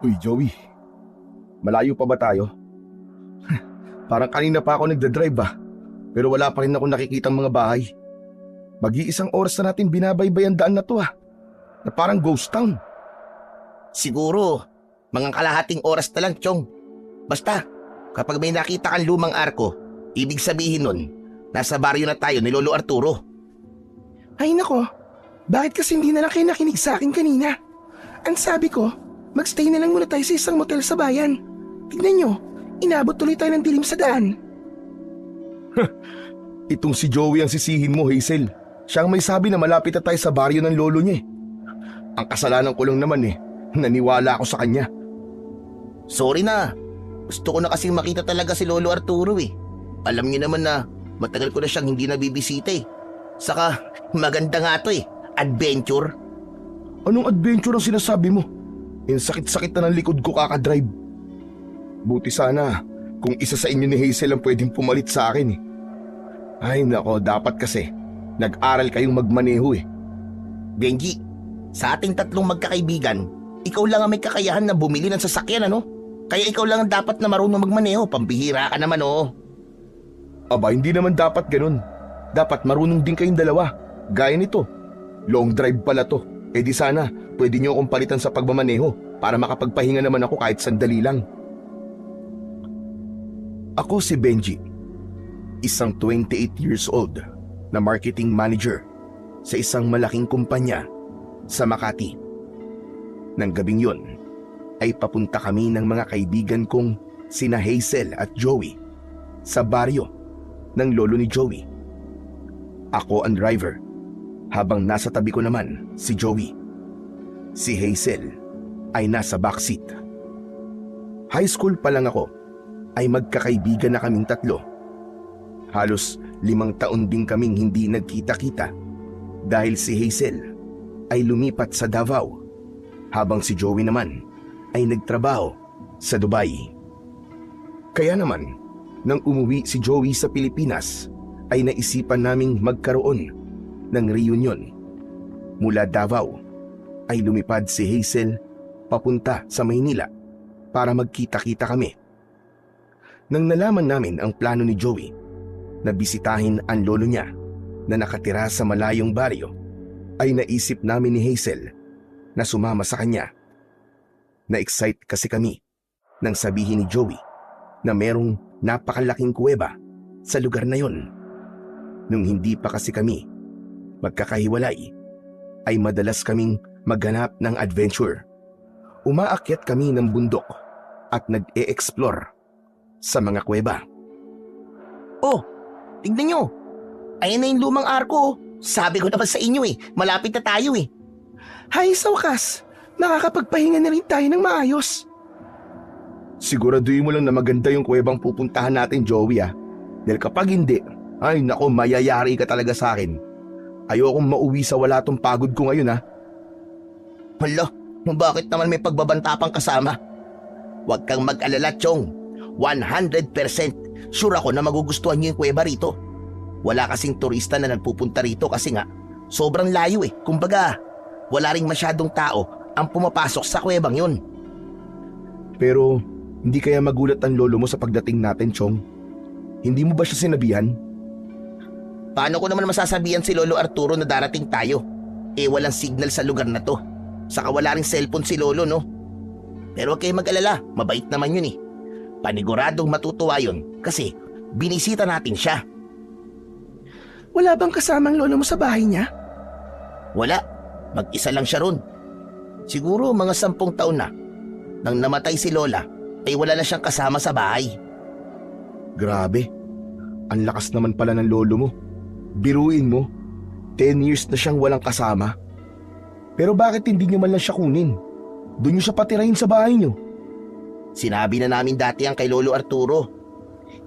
Uy, Joey, malayo pa ba tayo? Parang kanina pa ako nagdadrive pero wala pa rin ako nakikitang mga bahay. Mag-iisang oras na natin binabaybay ang daan na to na parang ghost town. Siguro, mga kalahating oras na lang, Chong. Basta, kapag may nakita kang lumang arko, ibig sabihin nun, nasa baryo na tayo ni Lolo Arturo. Ay nako, bakit kasi hindi na lang kayo nakinig sa akin kanina? Ang sabi ko, magstay na lang muna tayo sa isang motel sa bayan. Tignan nyo, inabot tuloy tayo ng dilim sa daan. Itong si Joey ang sisihin mo, Hazel. Siya ang may sabi na malapit na tayo sa baryo ng lolo niya. Ang kasalanan ko lang naman naniwala ako sa kanya. Sorry na, gusto ko na kasing makita talaga si Lolo Arturo eh. Alam niyo naman na matagal ko na siyang hindi nabibisita eh. Saka, maganda nga to adventure. Anong adventure ang sinasabi mo? Yung sakit-sakit na ng likod ko kakadrive. Buti sana kung isa sa inyo ni Hazel ang pwedeng pumalit sa akin. Ay nako, dapat kasi nag-aral kayong magmaneho. Benji, sa ating tatlong magkakaibigan, ikaw lang ang may kakayahan na bumili ng sasakyan Kaya ikaw lang ang dapat na marunong magmaneho, pambihira ka naman Aba, hindi naman dapat ganun. Dapat marunong din kayong dalawa. Gaya nito, long drive pala to. Di sana, pwede niyo akong palitan sa pagmamaneho para makapagpahinga naman ako kahit sandali lang. Ako si Benji, isang 28 years old na marketing manager sa isang malaking kumpanya sa Makati. Nang gabing yon, ay papunta kami ng mga kaibigan kong sina Hazel at Joey sa baryo ng lolo ni Joey. Ako ang driver, habang nasa tabi ko naman si Joey. Si Hazel ay nasa backseat. High school pa lang ako ay magkakaibigan na kaming tatlo. Halos 5 taon din kaming hindi nagkita-kita dahil si Hazel ay lumipat sa Davao habang si Joey naman ay nagtrabaho sa Dubai. Kaya naman, nang umuwi si Joey sa Pilipinas ay naisipan naming magkaroon ng reunion. Mula Davao ay lumipad si Hazel papunta sa Maynila para magkita-kita kami. Nang nalaman namin ang plano ni Joey na bisitahin ang lolo niya na nakatira sa malayong baryo, ay naisip namin ni Hazel na sumama sa kanya. Na-excite kasi kami nang sabihin ni Joey na merong napakalaking kuweba sa lugar na yon. Nung hindi pa kasi kami magkakahiwalay, ay madalas kaming maghanap ng adventure. Umaakyat kami ng bundok at nag-e-explore sa mga kuweba. Oh, tignan nyo. Ayan na yung lumang arko. Sabi ko naman sa inyo malapit na tayo Hay sa wakas, nakakapagpahinga na rin tayo ng maayos. Siguraduhin mo lang na maganda yung kuwebang pupuntahan natin, Joey Dahil kapag hindi, ay nako, mayayari ka talaga sa akin. Ayokong mauwi sa wala tong pagod ko ngayon Hala, bakit naman may pagbabanta pang kasama? Huwag kang mag-alala, Chong. 100% sure ako na magugustuhan niyo yung kuweba rito. Wala kasing turista na nagpupunta rito kasi nga sobrang layo Kumbaga, wala ring masyadong tao ang pumapasok sa kuwebang yun. Pero hindi kaya magulat ang lolo mo sa pagdating natin, Chong? Hindi mo ba siya sinabihan? Paano ko naman masasabihan si Lolo Arturo na darating tayo? Walang signal sa lugar na to. Saka wala ring cellphone si Lolo, no? Pero huwag kayong mag-alala, mabait naman yun Paniguradong matutuwa yun kasi binisita natin siya. Wala bang kasamang lolo mo sa bahay niya? Wala, mag-isa lang siya ron. Siguro mga 10 taon na. Nang namatay si Lola, ay wala na siyang kasama sa bahay. Grabe, ang lakas naman pala ng lolo mo. Biruin mo, 10 years na siyang walang kasama. Pero bakit hindi niyo man lang siya kunin? Doon niyo siya patirahin sa bahay niyo. Sinabi na namin dati ang kay Lolo Arturo.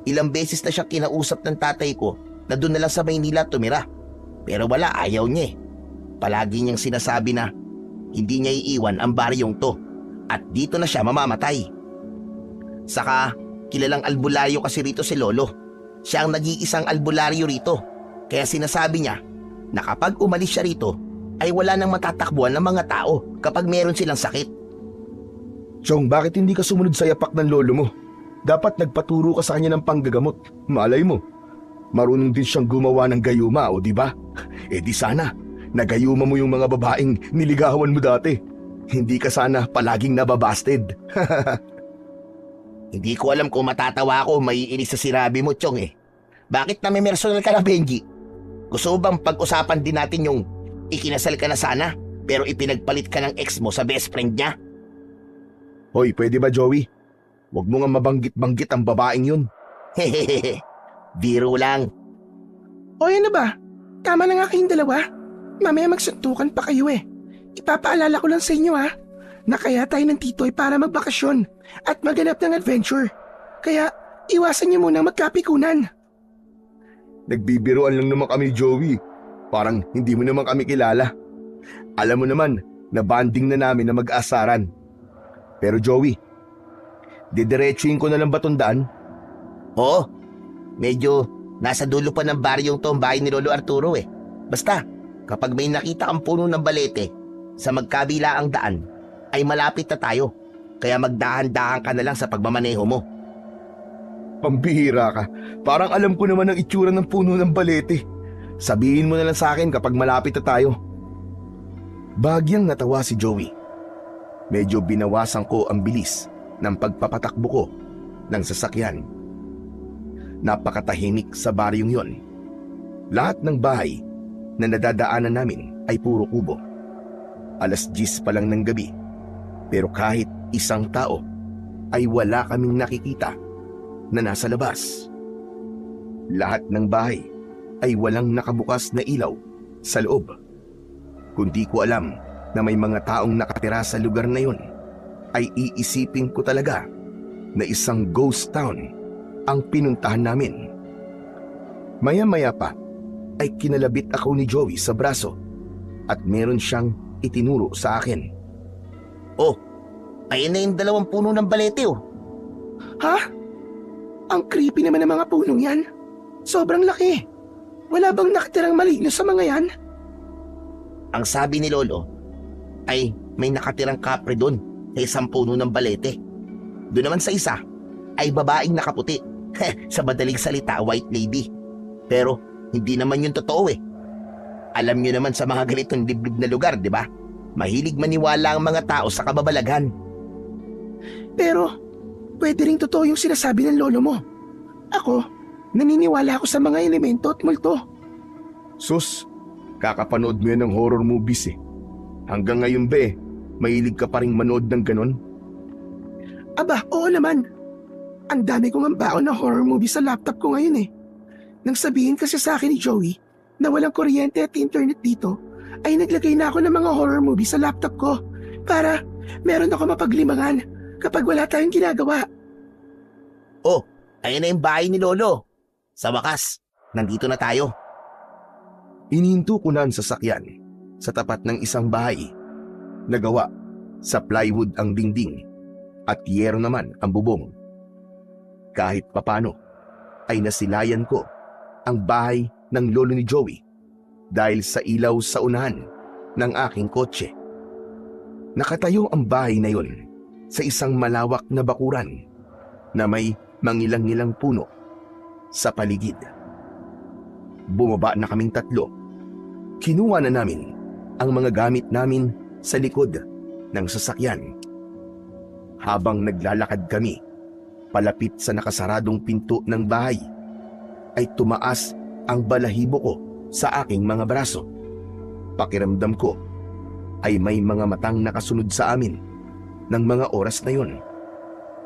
Ilang beses na siyang kinausap ng tatay ko na doon na lang sa Maynila tumira. Pero wala, ayaw niya Palagi niyang sinasabi na hindi niya iiwan ang baryong to at dito na siya mamamatay. Saka kilalang albularyo kasi rito si Lolo. Siya ang nag-iisang albularyo rito. Kaya sinasabi niya na kapag umalis siya rito ay wala nang matatakbuhan ng mga tao kapag meron silang sakit. Chong, bakit hindi ka sumunod sa yapak ng lolo mo? Dapat nagpaturo ka sa kanya ng panggagamot. Malay mo, marunong din siyang gumawa ng gayuma, o di ba? Eh di sana, nagayuma mo yung mga babaeng niligawan mo dati. Hindi ka sana palaging nababasted. Hindi ko alam kung matatawa ako o maiinis sa sinabi mo, Chong eh. Bakit nami-personal ka na, Benji? Gusto mo bang pag-usapan din natin yung ikinasal ka na sana pero ipinagpalit ka ng ex mo sa best friend niya? Hoy, pwede ba, Joey? Huwag mo nga mabanggit-banggit ang babaeng yun. Hehehe, biro lang. O ano ba? Tama na nga kayong dalawa. Mamaya magsuntukan pa kayo eh. Ipapaalala ko lang sa inyo na kaya tayo nandito ay para magbakasyon at maghanap ng adventure. Kaya iwasan niyo muna magkapikunan. Nagbibiroan lang naman kami, Joey. Parang hindi mo naman kami kilala. Alam mo naman na banding na namin na mag-asaran. Pero Joey, didiretsuin ko na lang ba tong daan? Oo, medyo nasa dulo pa ng baryong to ang bahay ni Lolo Arturo eh. Basta, kapag may nakita kang puno ng balete sa magkabila ang daan, ay malapit na tayo. Kaya magdahan-dahan ka na lang sa pagmamaneho mo. Pambihira ka. Parang alam ko naman ang itsura ng puno ng balete. Sabihin mo na lang sa akin kapag malapit na tayo. Bagyang natawa si Joey. Medyo binawasan ko ang bilis ng pagpapatakbo ko ng sasakyan. Napakatahimik sa baryong yon. Lahat ng bahay na nadadaanan namin ay puro kubo. 10:00 pa lang ng gabi. Pero kahit isang tao ay wala kaming nakikita na nasa labas. Lahat ng bahay ay walang nakabukas na ilaw sa loob. Kundi ko alam na may mga taong nakatira sa lugar na yun, ay iisipin ko talaga na isang ghost town ang pinuntahan namin. Maya-maya pa ay kinalabit ako ni Joey sa braso at meron siyang itinuro sa akin. Oh, ayun na yung 2 puno ng balete oh. Ha? Ang creepy naman ng mga punong yan. Sobrang laki. Wala bang nakatirang maligno sa mga yan? Ang sabi ni Lolo ay may nakatirang kapre doon sa isang puno ng balete. Doon naman sa isa ay babaeng nakaputi. Sa madaling salita, white lady. Pero hindi naman yun totoo eh. Alam nyo naman sa mga ganitong liblib na lugar, di ba? Mahilig maniwala ang mga tao sa kababalaghan. Pero pwede ring totoo yung sinasabi ng lolo mo. Ako, naniniwala ako sa mga elemento at multo. Sus, kakapanood mo yan ng horror movies eh. Hanggang ngayon ba mahilig ka pa rin manood ng ganon? Aba, oo naman. Ang dami kong ambaon na horror movie sa laptop ko ngayon eh. Nang sabihin kasi sa akin ni Joey na walang kuryente at internet dito, ay naglagay na ako ng mga horror movie sa laptop ko para meron ako mapaglimangan kapag wala tayong ginagawa. Oh, ayun na yung bahay ni Lolo. Sa wakas, nandito na tayo. Inihinto ko na ang sasakyan sa tapat ng isang bahay. Nagawa sa plywood ang dingding at yero naman ang bubong. Kahit papano ay nasilayan ko ang bahay ng lolo ni Joey dahil sa ilaw sa unahan ng aking kotse. Nakatayo ang bahay na yon sa isang malawak na bakuran na may mangilang-ngilang puno sa paligid. Bumaba na kaming 3. Kinuha na namin ang mga gamit namin sa likod ng sasakyan. Habang naglalakad kami palapit sa nakasaradong pinto ng bahay, ay tumaas ang balahibo ko sa aking mga braso. Pakiramdam ko ay may mga matang nakasunod sa amin ng mga oras na yon.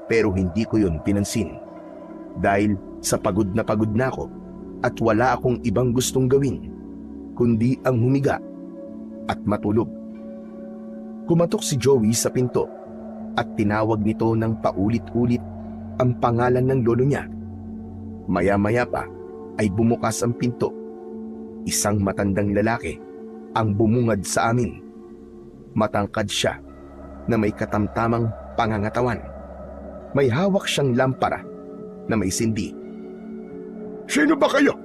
Pero hindi ko yon pinansin dahil sa pagod na ako at wala akong ibang gustong gawin kundi ang humiga at matulog. Kumatok si Joey sa pinto at tinawag nito ng paulit-ulit ang pangalan ng lolo niya. Maya-maya pa ay bumukas ang pinto. Isang matandang lalaki ang bumungad sa amin. Matangkad siya na may katamtamang pangangatawan. May hawak siyang lampara na may sindi. Sino ba kayo?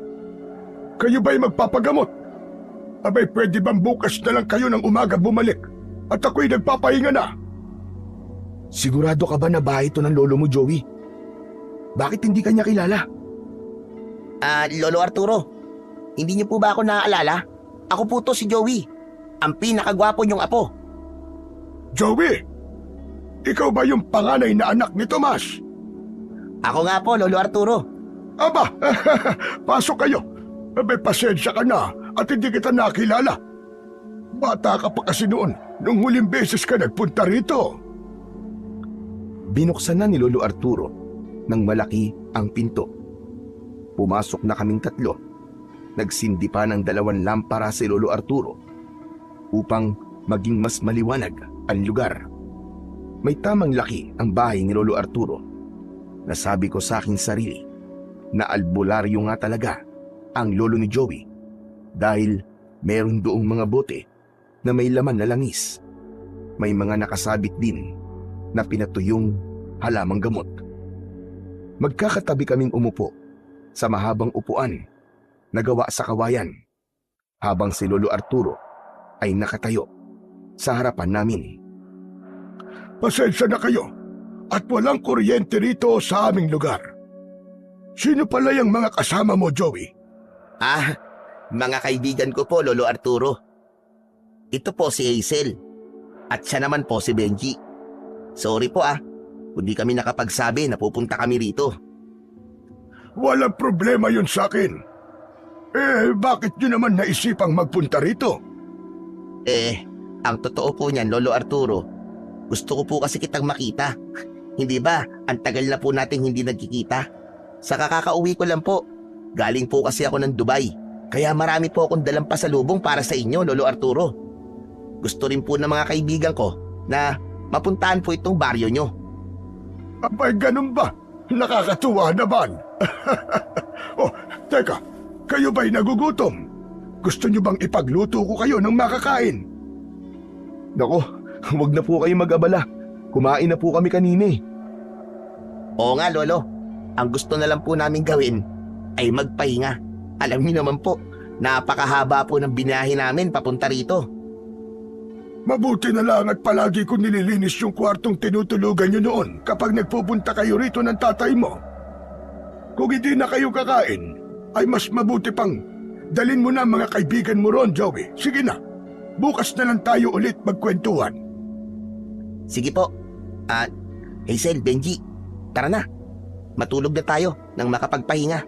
Kayo ba'y magpapagamot? Abay, pwede bang bukas na lang kayo ng umaga bumalik at ako'y nagpapahinga na? Sigurado ka ba na bahay ito ng lolo mo, Joey? Bakit hindi kanya kilala? Lolo Arturo, hindi niyo po ba ako naaalala? Ako po to si Joey, ang pinakagwapo niyong apo. Joey! Ikaw ba yung panganay na anak ni Tomas? Ako nga po, Lolo Arturo. Aba, pasok kayo. May pasensya ka na at hindi kita nakilala. Bata ka pa kasi noon nung huling beses ka nagpunta rito. Binuksan na ni Lolo Arturo nang malaki ang pinto. Pumasok na kaming tatlo. Nagsindi pa ng 2 lampara si Lolo Arturo upang maging mas maliwanag ang lugar. May tamang laki ang bahay ni Lolo Arturo. Nasabi ko sa aking sarili na albularyo nga talaga ang lolo ni Joey dahil meron doong mga bote na may laman na langis. May mga nakasabit din na pinatuyong halamang gamot. Magkakatabi kaming umupo sa mahabang upuan na gawa sa kawayan habang si Lolo Arturo ay nakatayo sa harapan namin. Pasensya na kayo at walang kuryente rito sa aming lugar. Sino pala yung mga kasama mo, Joey? Mga kaibigan ko po, Lolo Arturo. Ito po si Hazel at siya naman po si Benji. Sorry po hindi kami nakapagsabi na pupunta kami rito. Walang problema yun sa akin. Bakit nyo naman naisipang magpunta rito? Ang totoo po niyan, Lolo Arturo, gusto ko po kasi kitang makita. Hindi ba, ang tagal na po nating hindi nagkikita. Sa kakauwi ko lang po. Galing po kasi ako ng Dubai. Kaya marami po akong dalang pasalubong para sa inyo, Lolo Arturo. Gusto rin po ng mga kaibigan ko na mapuntahan po itong baryo nyo. Abay, ganun ba? Nakakatuwa naman. Teka, kayo ba'y nagugutom? Gusto nyo bang ipagluto ko kayo ng makakain? Nako, huwag na po kayo mag-abala. Kumain na po kami kanina eh. Oo nga, Lolo. Ang gusto na lang po namin gawin ay magpahinga. Alam niyo naman po, napakahaba po ng binahe namin papunta rito. Mabuti na lang at palagi ko nililinis yung kwartong tinutulugan nyo noon kapag nagpupunta kayo rito ng tatay mo. Kung hindi na kayo kakain, ay mas mabuti pang dalin mo na mga kaibigan mo ron, Joey. Sige na, bukas na lang tayo ulit magkwentuhan. Sige po. Hazel, Benji, tara na. Matulog na tayo nang makapagpahinga.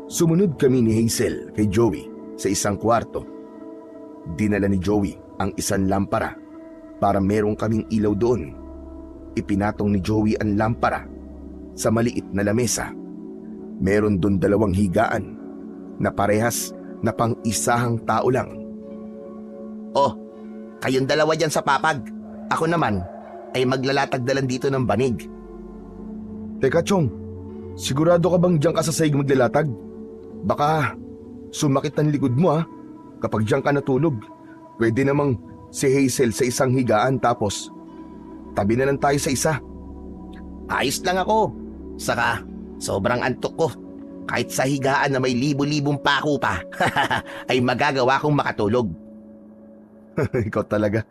Sumunod kami ni Hazel kay Joey sa isang kwarto. Dinala ni Joey ang isang lampara para merong kaming ilaw doon. Ipinatong ni Joey ang lampara sa maliit na lamesa. Meron doon 2 higaan na parehas na pang-isahang tao lang. Kayong 2 dyan sa papag. Ako naman ay maglalatag na lang dito ng banig. Teka, Chong, sigurado ka bang diyan ka sa sahig maglalatag? Baka sumakit ang likod mo kapag diyan ka natulog. Pwede namang si Hazel sa isang higaan tapos tabi na lang tayo sa isa. Ayos lang ako. Saka sobrang antok ko. Kahit sa higaan na may libo-libong pako pa, ay magagawa kong makatulog. Ikaw talaga.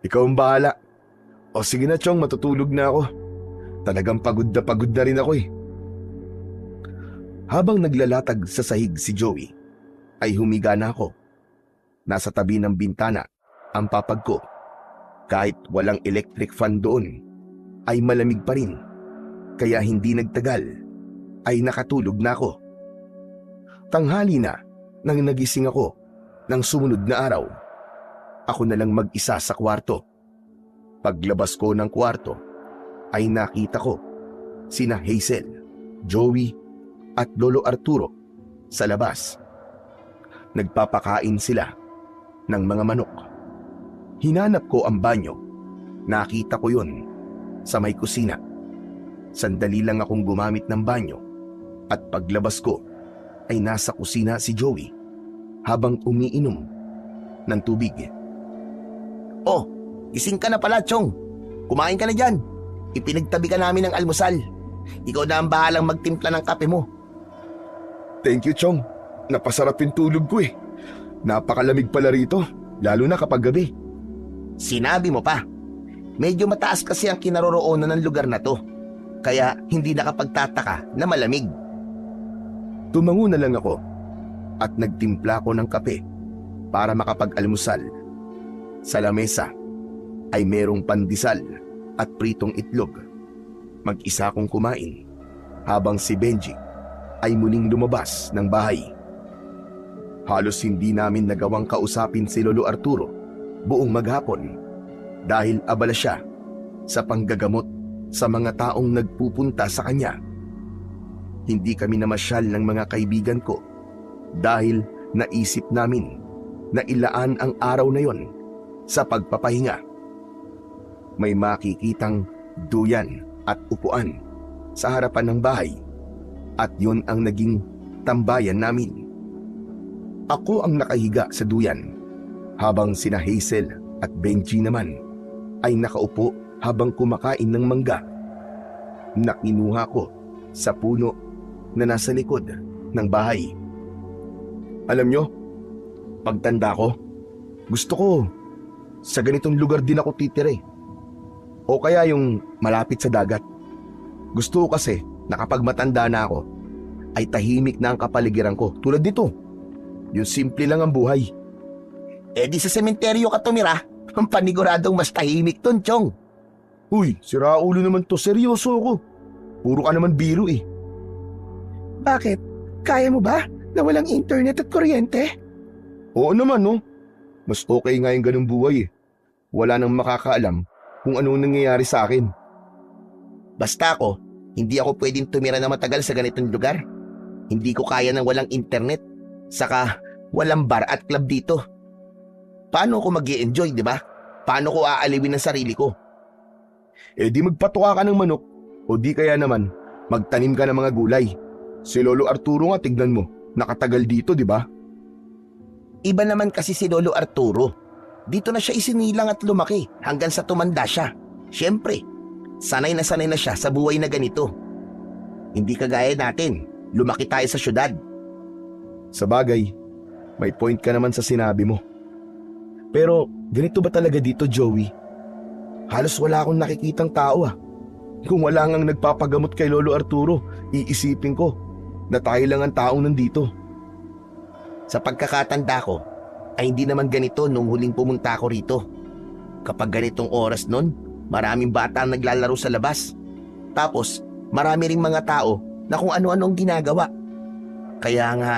Ikaw ang bahala. O sige na, Chong, matutulog na ako. Talagang pagod na rin ako eh. Habang naglalatag sa sahig si Joey, ay humiga na ako. Nasa tabi ng bintana ang papag ko. Kahit walang electric fan doon, ay malamig pa rin. Kaya hindi nagtagal, ay nakatulog na ako. Tanghali na nang nagising ako ng sumunod na araw. Ako na lang mag-isa sa kwarto. Paglabas ko ng kwarto, ay nakita ko sina Hazel, Joey at Lolo Arturo sa labas. Nagpapakain sila ng mga manok. Hinanap ko ang banyo. Nakita ko yun sa may kusina. Sandali lang akong gumamit ng banyo at paglabas ko ay nasa kusina si Joey habang umiinom ng tubig. Gising ka na pala, Chong. Kumain ka na dyan. Ipinagtabi ka namin ng almusal. Ikaw na ang bahalang magtimpla ng kape mo. Thank you, Chong. Napasarap yung tulog ko eh. Napakalamig pala rito, lalo na kapag gabi. Sinabi mo pa. Medyo mataas kasi ang kinaroroonan ng lugar na to. Kaya hindi nakapagtataka na malamig. Tumango na lang ako at nagtimpla ko ng kape para makapag-almusal. Sa lamesa ay merong pandesal at pritong itlog. Mag-isa akong kumain habang si Benji ay muling lumabas ng bahay. Halos hindi namin nagawang kausapin si Lolo Arturo buong maghapon dahil abala siya sa panggagamot sa mga taong nagpupunta sa kanya. Hindi kami namasyal ng mga kaibigan ko dahil naisip namin na ilaan ang araw na yon sa pagpapahinga. May makikitang duyan at upuan sa harapan ng bahay at yun ang naging tambayan namin. Ako ang nakahiga sa duyan habang sina Hazel at Benji naman ay nakaupo habang kumakain ng mangga na kinuha ko sa puno na nasa likod ng bahay. Alam nyo, pagtanda ko, gusto ko sa ganitong lugar din ako titira. O kaya yung malapit sa dagat. Gusto ko kasi na kapag matanda na ako, ay tahimik na ang kapaligiran ko tulad dito. Yung simple lang ang buhay. Eh di sa sementeryo ka tumira, ang paniguradong mas tahimik dun, Chong. Uy, si Raulo naman to, seryoso ako. Puro ka naman biro eh. Bakit? Kaya mo ba na walang internet at kuryente? Oo naman no. Mas okay nga yung ganung buhay eh. Wala nang makakaalam kung anong nangyayari sa akin. Basta ako, hindi ako pwedeng tumira na matagal sa ganitong lugar. Hindi ko kaya ng walang internet. Saka walang bar at club dito. Paano ako mag-i-enjoy, di ba? Paano ko aalawin ang sarili ko? Eh di magpatuka ka ng manok o di kaya naman magtanim ka ng mga gulay. Si Lolo Arturo nga tignan mo, nakatagal dito di ba? Iba naman kasi si Lolo Arturo. Dito na siya isinilang at lumaki hanggang sa tumanda siya. Siyempre, sanay na siya sa buhay na ganito. Hindi kagaya natin, lumaki tayo sa syudad. Sa bagay, may point ka naman sa sinabi mo. Pero ganito ba talaga dito, Joey? Halos wala akong nakikitang tao ah. Kung wala ngang nagpapagamot kay Lolo Arturo, iisipin ko na tayo lang ang taong nandito. Sa pagkakatanda ko, ay hindi naman ganito nung huling pumunta ako rito. Kapag ganitong oras nun, maraming bata ang naglalaro sa labas. Tapos, marami ring mga tao na kung ano-ano ang ginagawa. Kaya nga,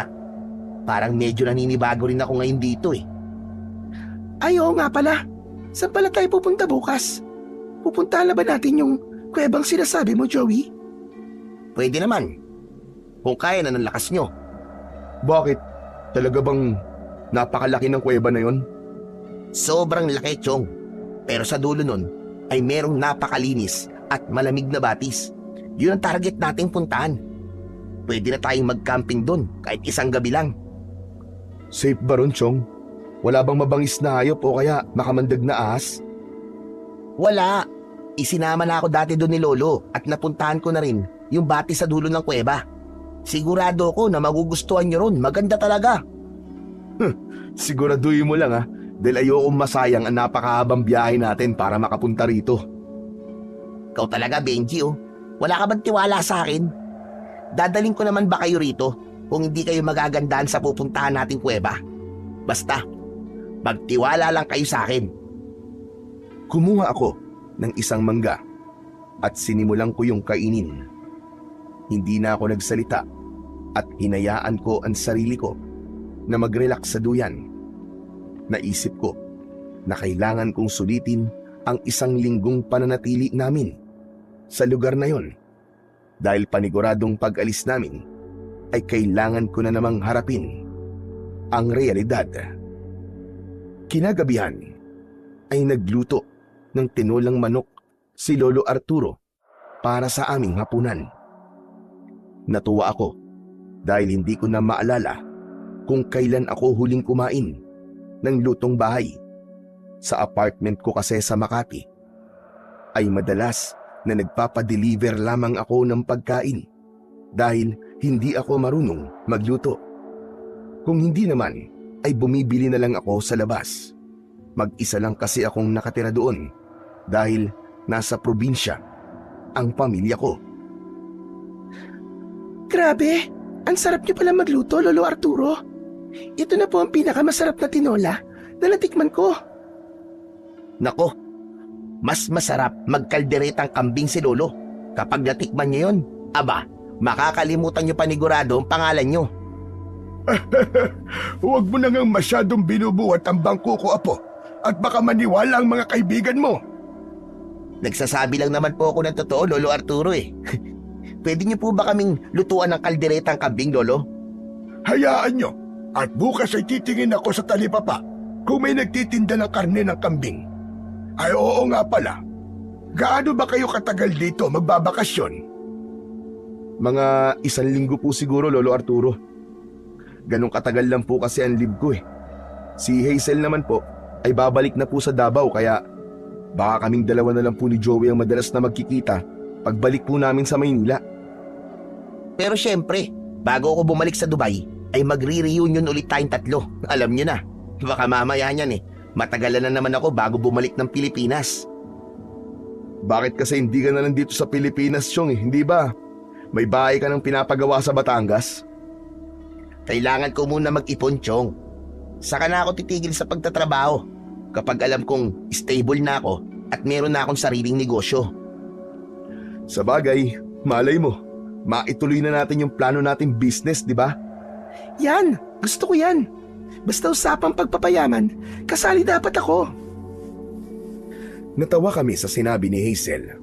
parang medyo naninibago rin ako ngayon dito eh. Ay, oo nga pala. Saan pala tayo pupunta bukas? Pupuntahan na ba natin yung kuwebang sinasabi mo, Joey? Pwede naman. Kung kaya na ng lakas nyo. Bakit? Talaga bang napakalaki ng kuweba na yon? Sobrang laki, Chong. Pero sa dulo nun ay merong napakalinis at malamig na batis. Yun ang target nating puntahan. Pwede na tayong mag-camping dun kahit isang gabi lang. Safe ba ron, Chong? Wala bang mabangis na hayop o kaya makamandag na ahas? Wala. Isinama na ako dati doon ni Lolo at napuntahan ko na rin yung bati sa dulo ng kuweba. Sigurado ko na magugustuhan nyo ron. Maganda talaga. Siguraduhin mo lang dahil ayokong masayang ang napakahabang biyahe natin para makapunta rito. Ikaw talaga, Benji, oh. Wala ka bang tiwala sa akin? Dadaling ko naman ba kayo rito kung hindi kayo magagandaan sa pupuntahan nating kuweba? Basta, magtiwala lang kayo sa akin. Kumuha ako ng isang mangga at sinimulan ko yung kainin. Hindi na ako nagsalita at hinayaan ko ang sarili ko na mag-relax sa duyan. Naisip ko na kailangan kong sulitin ang isang linggong pananatili namin sa lugar na yon dahil paniguradong pag-alis namin ay kailangan ko na namang harapin ang realidad. Kinagabihan ay nagluto ng tinolang manok si Lolo Arturo para sa aming hapunan. Natuwa ako dahil hindi ko na maalala kung kailan ako huling kumain ng lutong bahay. Sa apartment ko kasi sa Makati ay madalas na nagpapadeliver lamang ako ng pagkain dahil hindi ako marunong magluto. Kung hindi naman ay bumibili na lang ako sa labas. Mag-isa lang kasi akong nakatira doon dahil nasa probinsya ang pamilya ko. Grabe, ang sarap niyo pala magluto, Lolo Arturo. Ito na po ang pinakamasarap na tinola na natikman ko. Nako, mas masarap magkalderetang kambing si Lolo. Kapag natikman niyo yun, aba, makakalimutan niyo panigurado ang pangalan niyo. Huwag mo na ngang masyadong binubuhat ang bangko ko, Apo. At baka maniwala ang mga kaibigan mo. Nagsasabi lang naman po ako ng totoo, Lolo Arturo eh. Pwede niyo po ba kaming lutuan ng kalderetang kambing, Lolo? Hayaan nyo. At bukas ay titingin ako sa talipapa kung may nagtitinda ng karne ng kambing. Ay oo nga pala. Gaano ba kayo katagal dito magbabakasyon? Mga 1 linggo po siguro, Lolo Arturo. Ganong katagal lang po kasi ang leave ko eh. Si Hazel naman po ay babalik na po sa Davao kaya baka kaming dalawa na lang po ni Joey ang madalas na magkikita pagbalik po namin sa Maynila. Pero syempre, bago ako bumalik sa Dubai, ay magre-reunion ulit tayong tatlo. Alam niyo na, baka mamaya niyan eh. Matagalan na naman ako bago bumalik ng Pilipinas. Bakit kasi hindi ka na lang dito sa Pilipinas, Chong eh, hindi ba? May bahay ka nang pinapagawa sa Batangas? Kailangan ko muna mag-ipon, Chong. Saka na ako titigil sa pagtatrabaho kapag alam kong stable na ako at meron na akong sariling negosyo. Sa bagay, malay mo, maituloy na natin yung plano nating business, di ba? Yan, gusto ko yan. Basta usapang pagpapayaman, kasali dapat ako. Natawa kami sa sinabi ni Hazel.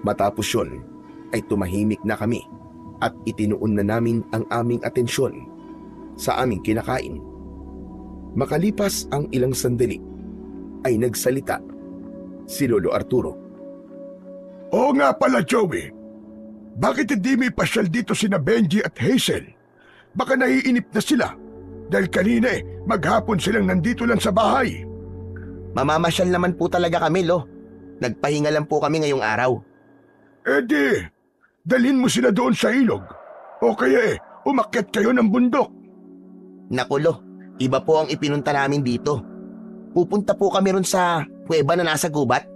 Matapos yun, ay tumahimik na kami at itinuon na namin ang aming atensyon sa aming kinakain. Makalipas ang ilang sandali, ay nagsalita si Lolo Arturo. Oo nga pala, Joey. Bakit hindi may pasyal dito sina Benji at Hazel? Baka naiinip na sila dahil kanina maghapon silang nandito lang sa bahay. Mamamasyal naman po talaga kami, Lo. Nagpahinga lang po kami ngayong araw. Di, dalhin mo sila doon sa ilog. O kaya umakyat kayo ng bundok. Naku, Lo, iba po ang ipinunta namin dito. Pupunta po kami ron sa kuweba na nasa gubat.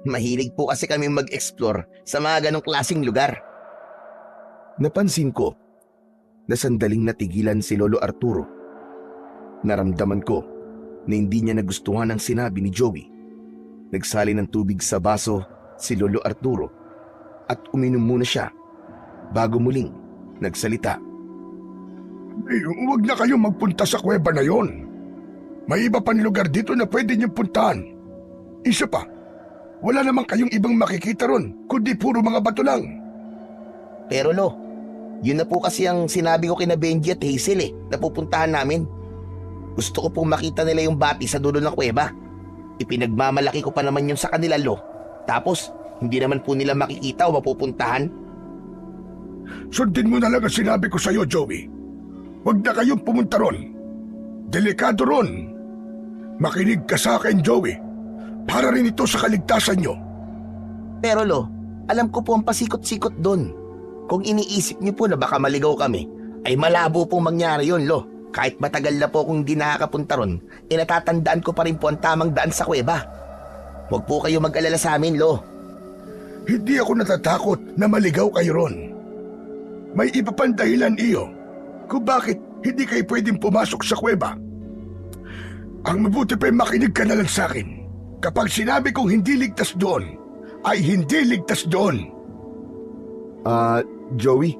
Mahilig po kasi kami mag-explore sa mga ganong klaseng lugar. Napansin ko na sandaling natigilan si Lolo Arturo. Naramdaman ko na hindi niya nagustuhan ang sinabi ni Joey. Nagsali ng tubig sa baso si Lolo Arturo at uminom muna siya bago muling nagsalita. Huwag na kayong magpunta sa kuweba na yon. May iba pang lugar dito na pwede niyong puntahan. Isa pa, wala naman kayong ibang makikita ron kundi puro mga bato lang. Pero Lo, yun na po kasi ang sinabi ko kina Benji at Hazel na pupuntahan namin. Gusto ko pong makita nila yung bati sa dulo ng kuweba. Ipinagmamalaki ko pa naman yun sa kanila, Lo. Tapos, hindi naman po nila makikita o mapupuntahan. Sundin mo na lang ang sinabi ko sa'yo, Joey. Huwag na kayong pumunta ron. Delikado ron. Makinig ka sa akin, Joey. Para rin ito sa kaligtasan nyo. Pero Lo, alam ko po ang pasikot-sikot doon. Kung iniisip niyo po na baka maligaw kami, ay malabo pong mangyari yun, Lo. Kahit matagal na po kung hindi nakakapunta ron, natatandaan ko pa rin po ang tamang daan sa kuweba. Huwag po kayo mag-alala sa amin, Lo. Hindi ako natatakot na maligaw kayo ron. May iba pang dahilan iyo kung bakit hindi kayo pwedeng pumasok sa kuweba. Ang mabuti pa makinig ka na lang sa akin. Kapag sinabi kong hindi ligtas doon, ay hindi ligtas doon. Joey,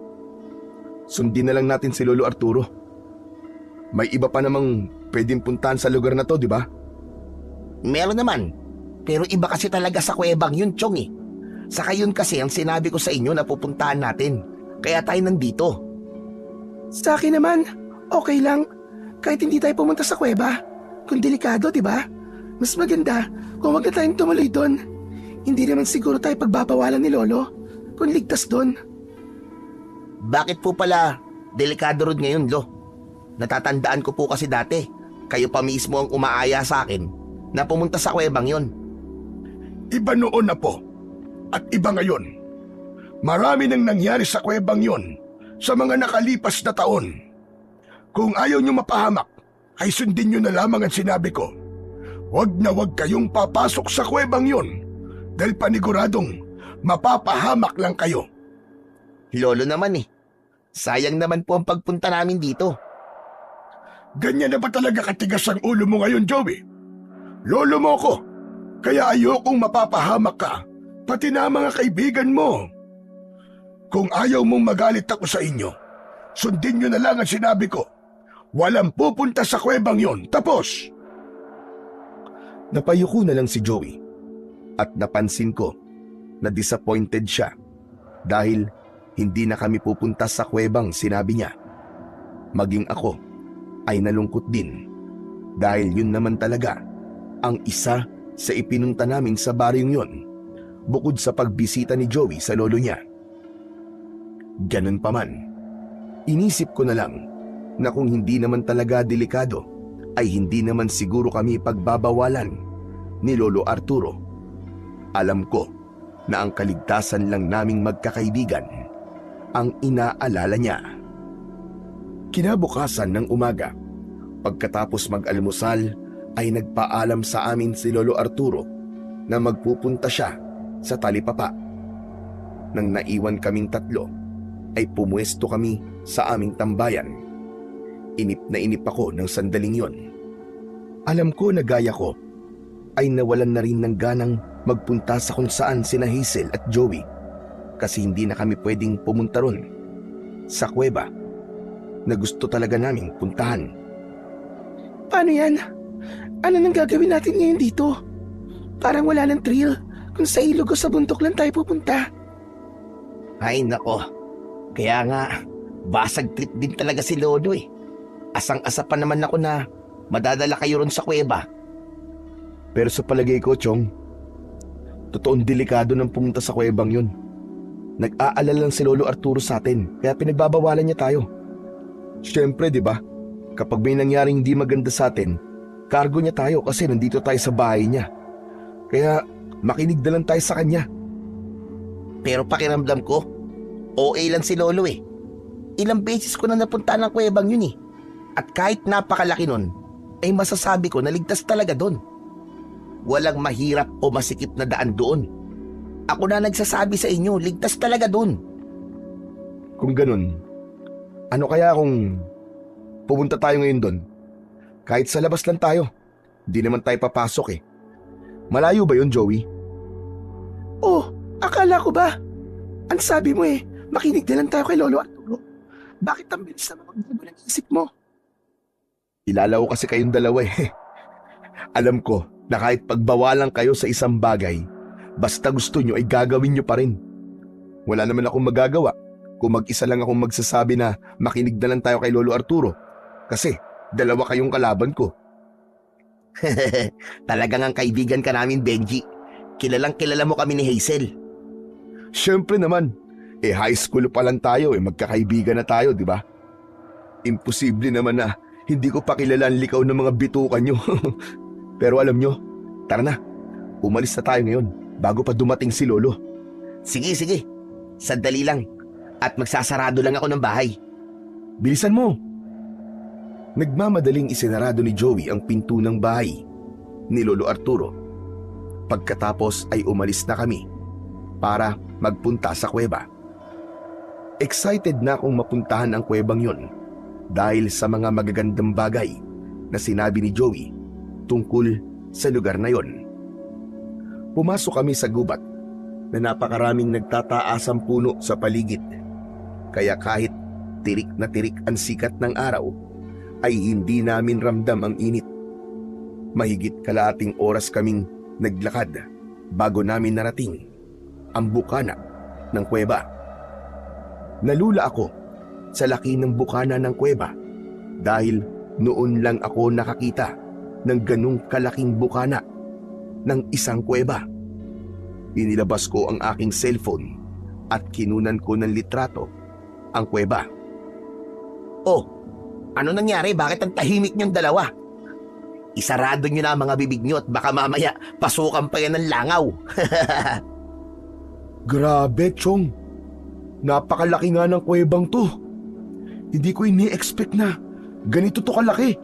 sundin na lang natin si Lolo Arturo. May iba pa namang pwedeng puntahan sa lugar na to, di ba? Meron naman. Pero iba kasi talaga sa kuwebang yun, Chong eh. Saka yun kasi ang sinabi ko sa inyo na pupuntahan natin. Kaya tayo nandito. Sa akin naman, okay lang. Kahit hindi tayo pumunta sa kuweba. Kung delikado, di ba? Mas maganda kung wag na tayong tumuloy doon. Hindi naman siguro tayo pagbabawalan ni Lolo kung ligtas doon. Bakit po pala delikado ron ngayon, Lo? Natatandaan ko po kasi dati, kayo pa mismo ang umaaya sa akin na pumunta sa kuwebang yon. Iba noon na po. At iba ngayon. Marami nang nangyari sa kuwebang yon sa mga nakalipas na taon. Kung ayaw nyo mapahamak, ay sundin nyo na lamang ang sinabi ko. Huwag na huwag kayong papasok sa kuwebang yon dahil paniguradong mapapahamak lang kayo. Lolo naman eh. Sayang naman po ang pagpunta namin dito. Ganyan na ba talaga katigas ang ulo mo ngayon, Joey? Lolo mo ko, kaya ayokong mapapahamak ka, pati na ang mga kaibigan mo. Kung ayaw mong magalit ako sa inyo, sundin nyo na lang ang sinabi ko. Walang pupunta sa kuwebang yon. Tapos! Napayuko na lang si Joey at napansin ko na disappointed siya dahil hindi na kami pupunta sa kuwebang sinabi niya. Maging ako ay nalungkot din dahil yun naman talaga ang isa sa ipinunta namin sa baryong yun bukod sa pagbisita ni Joey sa lolo niya. Ganun pa man, inisip ko na lang na kung hindi naman talaga delikado ay hindi naman siguro kami pagbabawalan ni Lolo Arturo. Alam ko na ang kaligtasan lang naming magkakaibigan ang inaalala niya. Kinabukasan ng umaga, pagkatapos mag-almusal ay nagpaalam sa amin si Lolo Arturo na magpupunta siya sa talipapa. Nang naiwan kaming tatlo, ay pumuesto kami sa aming tambayan. Inip na inip ako ng sandaling yon. Alam ko na gaya ko ay nawalan na rin ng ganang magpunta sa kung saan sina Hazel at Joey kasi hindi na kami pwedeng pumunta ron sa kuweba na gusto talaga naming puntahan. Paano yan? Ano nang gagawin natin ngayon dito? Parang wala ng thrill kung sa ilog o sa bundok lang tayo pupunta. Ay nako, kaya nga basag trip din talaga si Lolo eh. Asang-asa pa naman ako na madadala kayo ron sa kuweba. Pero sa palagay ko, Chong, totoong delikado ng pumunta sa kuwebang yun. Nag-aalala lang si Lolo Arturo sa atin, kaya pinagbabawalan niya tayo. Siyempre, di ba? Kapag may nangyaring hindi maganda sa atin, kargo niya tayo kasi nandito tayo sa bahay niya. Kaya makinig na lang tayo sa kanya. Pero pakiramdam ko, OA lang si Lolo eh. Ilang beses ko na napunta ng kuwebang yun eh. At kahit napakalaki nun, ay masasabi ko na ligtas talaga doon. Walang mahirap o masikip na daan doon. Ako na nagsasabi sa inyo, ligtas talaga doon. Kung ganun, ano kaya kung pumunta tayo ngayon doon? Kahit sa labas lang tayo, di naman tayo papasok eh. Malayo ba yun, Joey? Oh, akala ko ba? Ang sabi mo eh, makinig na lang tayo kay Lolo Arturo. Bakit ang bilis na magbago ng isip mo? Ilalaw kasi kayong dalawa eh. Alam ko na kahit pagbawalan kayo sa isang bagay, basta gusto nyo ay gagawin nyo pa rin. Wala naman akong magagawa kung mag-isa lang akong magsasabi na makinig na lang tayo kay Lolo Arturo kasi dalawa kayong kalaban ko. Talagang ang kaibigan ka namin, Benji. Kilalang kilala mo kami ni Hazel. Siyempre naman, high school pa lang tayo magkakaibigan na tayo, di ba? Imposible naman na hindi ko pa kilala ang likaw ng mga bitukan nyo. Pero alam nyo, tara na, umalis na tayo ngayon bago pa dumating si Lolo. Sige, sige. Sandali lang. At magsasarado lang ako ng bahay. Bilisan mo. Nagmamadaling isinarado ni Joey ang pinto ng bahay ni Lolo Arturo. Pagkatapos ay umalis na kami para magpunta sa kuweba. Excited na akong mapuntahan ang kuwebang yon dahil sa mga magagandang bagay na sinabi ni Joey tungkol sa lugar na yon. Pumasok kami sa gubat na napakaraming nagtataasang puno sa paligid. Kaya kahit tirik na tirik ang sikat ng araw, ay hindi namin ramdam ang init. Mahigit kalahating oras kaming naglakad bago namin narating ang bukana ng kuweba. Nalula ako sa laki ng bukana ng kuweba dahil noon lang ako nakakita ng ganung kalaking bukana ng isang kuweba. Inilabas ko ang aking cellphone at kinunan ko ng litrato ang kuweba. Oh, ano nangyari? Bakit ang tahimik niyong dalawa? Isarado niyo na ang mga bibig niyo at baka mamaya pasukan pa yan ng langaw. Grabe, Chong. Napakalaki nga ng kuwebang to. Hindi ko ini-expect na ganito to kalaki.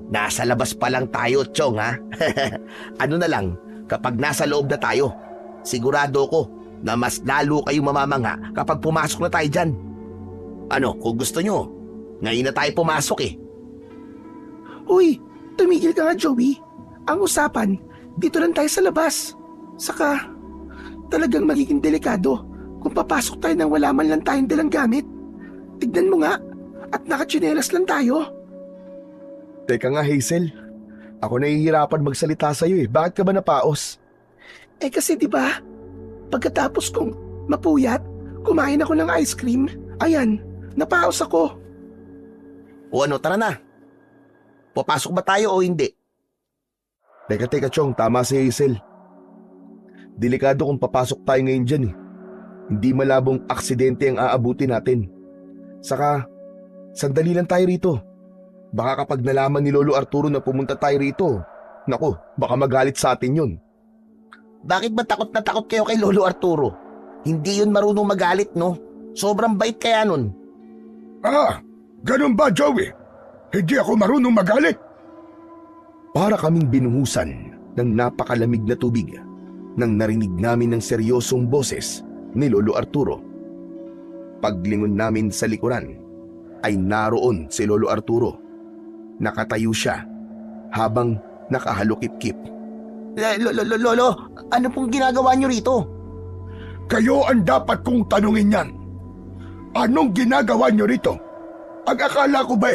Nasa labas pa lang tayo, Chong, ha? Ano na lang, kapag nasa loob na tayo, sigurado ko na mas lalo kayong mamamangha kapag pumasok na tayo dyan. Ano, kung gusto nyo, ngayon na tayo pumasok eh. Uy, tumigil ka nga Joey. Ang usapan, dito lang tayo sa labas. Saka, talagang magiging delikado kung papasok tayo nang wala man lang tayong dalang gamit. Tignan mo nga, at nakatsinelas lang tayo. Teka nga Hazel, ako nahihirapan magsalita sa'yo eh. Bakit ka ba napaos? Eh kasi di ba, pagkatapos kong mapuyat, kumain ako ng ice cream. Ayan, napaos ako. O ano, tara na. Papasok ba tayo o hindi? Teka Chong, tama si Hazel. Delikado kung papasok tayo ngayon dyan eh. Hindi malabong aksidente ang aabuti natin. Saka, sandali lang tayo rito. Baka kapag nalaman ni Lolo Arturo na pumunta tayo rito, naku, baka magalit sa atin yun. Bakit ba takot na takot kayo kay Lolo Arturo? Hindi yun marunong magalit, no? Sobrang bait kaya nun. Ah, ganun ba, Joey? Hindi ako marunong magalit. Para kaming binuhusan ng napakalamig na tubig nang narinig namin ng seryosong boses ni Lolo Arturo. Paglingon namin sa likuran ay naroon si Lolo Arturo. Nakatayo siya habang nakahalukip-kip. Lolo, ano pong ginagawa niyo rito? Kayo ang dapat kong tanungin yan. Anong ginagawa niyo rito? Ang akala ko ba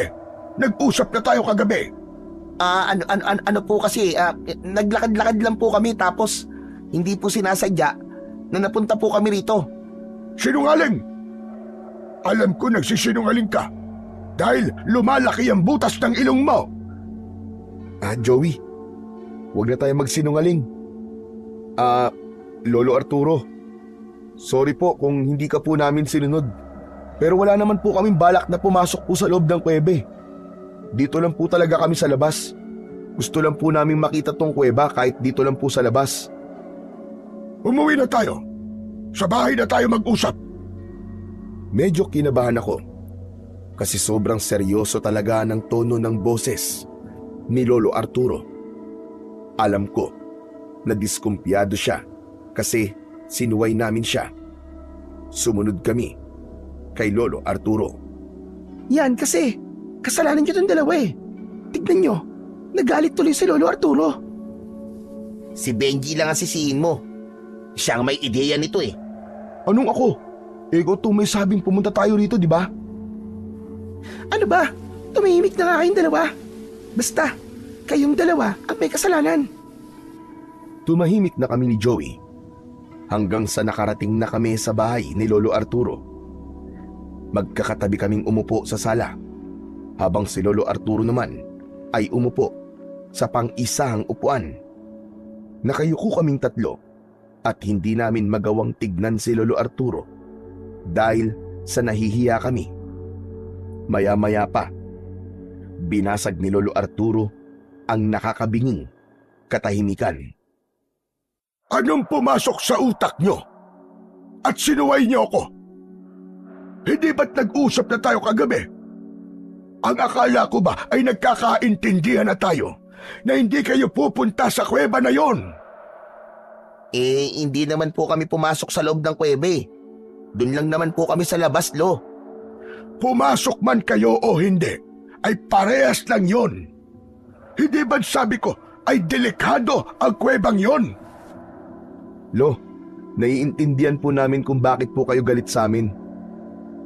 nag-usap na tayo kagabi? Ano po kasi, naglakad-lakad lang po kami tapos hindi po sinasadya na napunta po kami rito. Sinungaling! Alam ko nagsisinungaling ka dahil lumalaki ang butas ng ilong mo. Joey, huwag na tayo magsinungaling. Lolo Arturo, sorry po kung hindi ka po namin sinunod. Pero wala naman po kaming balak na pumasok po sa loob ng kuwebe. Dito lang po talaga kami sa labas. Gusto lang po namin makita tong kuweba kahit dito lang po sa labas. Umuwi na tayo. Sa bahay na tayo mag-usap. Medyo kinabahan ako kasi sobrang seryoso talaga ng tono ng boses ni Lolo Arturo. Alam ko na diskumpiyado siya kasi sinuway namin siya. Sumunod kami kay Lolo Arturo. Yan kasi, kasalanan nyo itong dalawa eh. Tignan nyo, nagalit tuloy si Lolo Arturo. Si Benji lang ang sisihin mo. Siya ang may ideya nito eh. Anong ako? Ikaw to may sabing pumunta tayo rito, di ba? Ano ba? Tumahimik na nga kayong dalawa. Basta, kayong dalawa ang may kasalanan. Tumahimik na kami ni Joey hanggang sa nakarating na kami sa bahay ni Lolo Arturo. Magkakatabi kaming umupo sa sala habang si Lolo Arturo naman ay umupo sa pang-isang upuan. Nakayuko kaming tatlo at hindi namin magawang tignan si Lolo Arturo dahil sa nahihiya kami. Maya-maya pa, binasag ni Lolo Arturo ang nakakabinging katahimikan. Anong pumasok sa utak nyo? At sinuway nyo ako? Hindi ba't nag-usap na tayo kagabi? Ang akala ko ba ay nagkakaintindihan na tayo na hindi kayo pupunta sa kuweba na yon? Hindi naman po kami pumasok sa loob ng kuwebe. Doon lang naman po kami sa labas, Lo. Pumasok man kayo o hindi, ay parehas lang yon. Hindi ba't sabi ko ay delikado ang kuwebang yon? Lo, naiintindihan po namin kung bakit po kayo galit sa amin.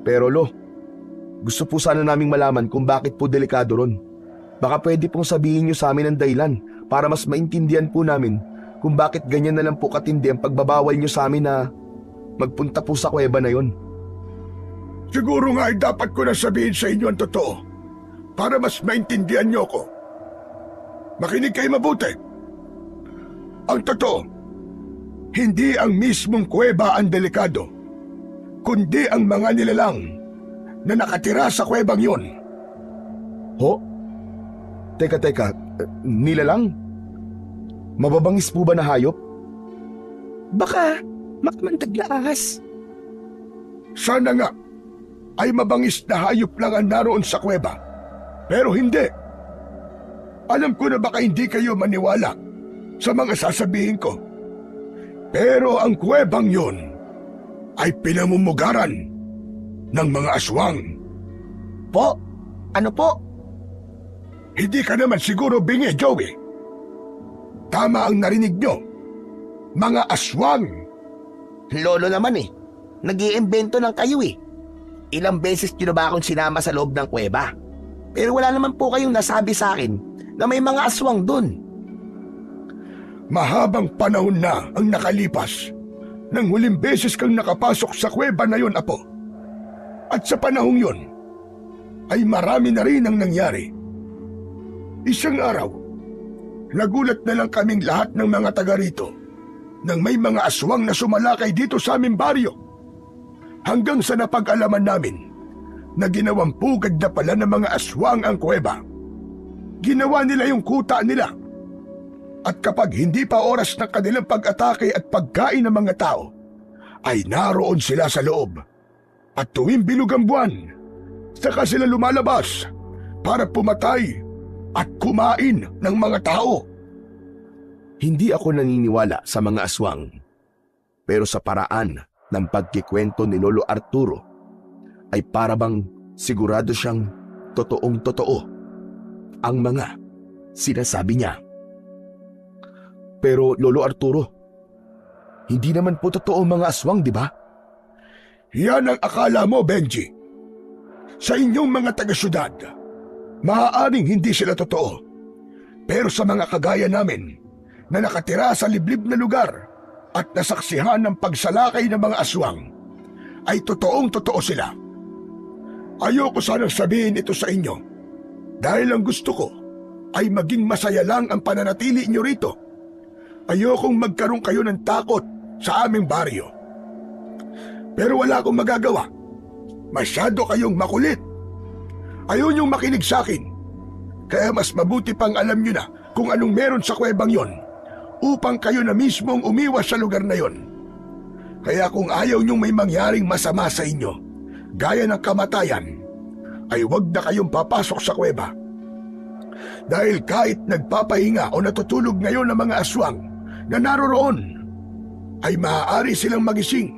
Pero Lo, gusto po sana naming malaman kung bakit po delikado ron. Baka pwede pong sabihin nyo sa amin ang dahilan para mas maintindihan po namin kung bakit ganyan na lang po katindi ang pagbabawal nyo sa amin na magpunta po sa kuweba na yon. Siguro nga ay dapat ko na sabihin sa inyo ang totoo para mas maintindihan nyo ako. Makinig kayo mabuti. Ang totoo, hindi ang mismong kuweba ang delikado, kundi ang mga nilalang na nakatira sa kuwebang yon. Ho? Teka, nilalang? Mababangis po ba na hayop? Baka makmandag na ahas. Sana nga ay mabangis na hayop lang ang naroon sa kuweba. Pero hindi. Alam ko na baka hindi kayo maniwala sa mga sasabihin ko. Pero ang kuwebang yon ay pinamumugaran ng mga aswang. Po? Ano po? Hindi ka naman siguro bingi, Joey. Tama ang narinig nyo. Mga aswang. Lolo naman eh. Nag-iimbento ng kayo eh. Ilang beses nyo na ba akong sinama sa loob ng kuweba? Pero wala naman po kayong nasabi sa akin na may mga aswang dun. Mahabang panahon na ang nakalipas nang huling beses kang nakapasok sa kuweba na yon, Apo. At sa panahong yon, ay marami na rin ang nangyari. Isang araw, nagulat na lang kaming lahat ng mga taga rito nang may mga aswang na sumalakay dito sa aming baryo. Hanggang sa napag-alaman namin na ginawang pugad na pala ng mga aswang ang kuweba. Ginawa nila yung kuta nila. At kapag hindi pa oras ng kanilang pag-atake at pagkain ng mga tao, ay naroon sila sa loob. At tuwing bilog ang buwan, saka sila lumalabas para pumatay at kumain ng mga tao. Hindi ako naniniwala sa mga aswang. Pero sa paraan ng pagkikwento ni Lolo Arturo, ay parabang sigurado siyang totoong-totoo ang mga sinasabi niya. Pero Lolo Arturo, hindi naman po totoo ang mga aswang, di ba? Yan ang akala mo, Benji. Sa inyong mga taga-syudad, maaaring hindi sila totoo. Pero sa mga kagaya namin na nakatira sa liblib na lugar at nasaksihan ng pagsalakay ng mga aswang, ay totoong-totoo sila. Ayoko sanang sabihin ito sa inyo dahil ang gusto ko ay maging masaya lang ang pananatili inyo rito. Ayokong magkaroon kayo ng takot sa aming baryo. Pero wala akong magagawa. Masyado kayong makulit. Ayaw niyong makinig sa akin. Kaya mas mabuti pang alam niyo na kung anong meron sa kuwebang yon upang kayo na mismong umiwas sa lugar na yon. Kaya kung ayaw niyong may mangyaring masama sa inyo, gaya ng kamatayan, ay huwag na kayong papasok sa kuweba. Dahil kahit nagpapahinga o natutulog ngayon ng mga aswang na naroroon, ay maaari silang magising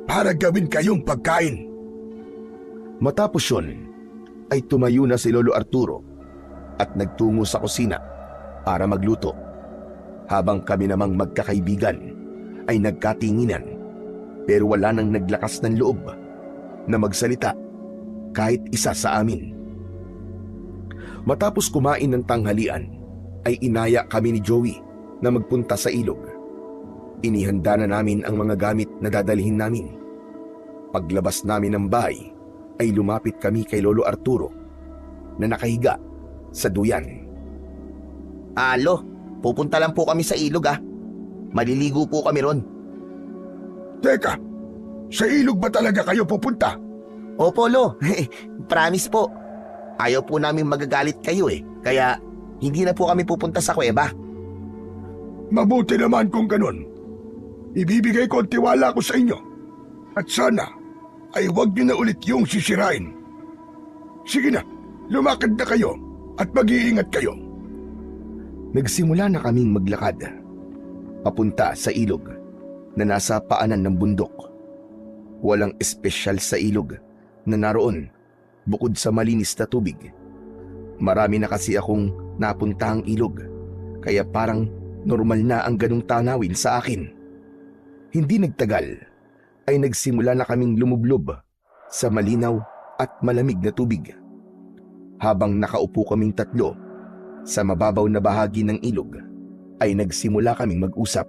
para gawin kayong pagkain. Matapos yun, ay tumayo na si Lolo Arturo at nagtungo sa kusina para magluto. Habang kami namang magkakaibigan ay nagkatinginan, pero wala nang naglakas ng loob na magsalita kahit isa sa amin. Matapos kumain ng tanghalian, ay inaya kami ni Joey na magpunta sa ilog. Inihanda na namin ang mga gamit na dadalhin namin. Paglabas namin ng bahay, ay lumapit kami kay Lolo Arturo na nakahiga sa duyan. Alo, pupunta lang po kami sa ilog ah. Maliligo po kami ron. Teka, sa ilog ba talaga kayo pupunta? Opo, Lo. Promise po. Ayaw po namin magagalit kayo eh. Kaya hindi na po kami pupunta sa kuweba. Mabuti naman kung ganun. Ibibigay ko ang tiwala ko sa inyo. At sana ay huwag niyo na ulit yung sisirain. Sige na, lumakad na kayo at mag-iingat kayo. Nagsimula na kaming maglakad papunta sa ilog na nasa paanan ng bundok. Walang espesyal sa ilog na naroon bukod sa malinis na tubig. Marami na kasi akong napuntahang ilog, kaya parang normal na ang ganung tanawin sa akin. Hindi nagtagal ay nagsimula na kaming lumublob sa malinaw at malamig na tubig. Habang nakaupo kaming tatlo sa mababaw na bahagi ng ilog, ay nagsimula kaming mag-usap.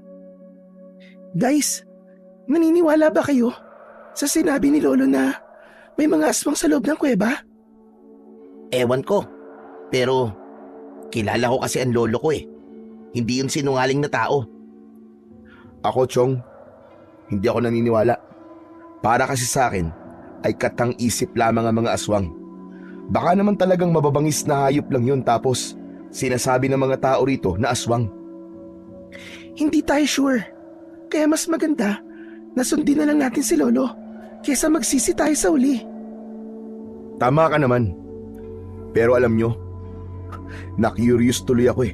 Guys, naniniwala ba kayo sa sinabi ni Lolo na may mga aswang sa loob ng kuweba? Ewan ko. Pero kilala ko kasi ang lolo ko eh. Hindi yun sinungaling na tao. Ako, Chong, hindi ako naniniwala. Para kasi sa akin ay katang-isip lamang ang mga aswang. Baka naman talagang mababangis na hayop lang yun, tapos sinasabi ng mga tao rito na aswang. Hindi tayo sure. Kaya mas maganda na sundin na lang natin si Lolo kaysa magsisi tayo sa uli. Tama ka naman. Pero alam nyo, na-curious tuloy ako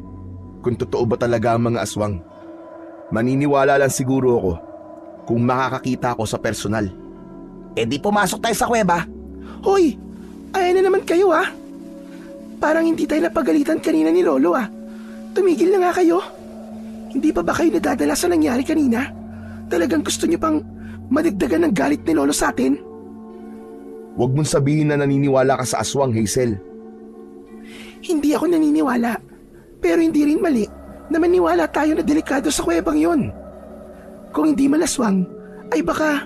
kung totoo ba talaga ang mga aswang. Maniniwala lang siguro ako kung makakakita ako sa personal. Eh di pumasok tayo sa kuweba. Hoy, ayan na naman kayo ah. Parang hindi tayo napagalitan kanina ni Lolo ah. Tumigil na nga kayo. Hindi pa ba kayo nadadala sa nangyari kanina? Talagang gusto niyo pang madagdagan ng galit ni Lolo sa atin? Huwag mong sabihin na naniniwala ka sa aswang, Hazel. Hindi ako naniniwala. Pero hindi rin mali na maniwala tayo na delikado sa kuwebang yon. Kung hindi man aswang, ay baka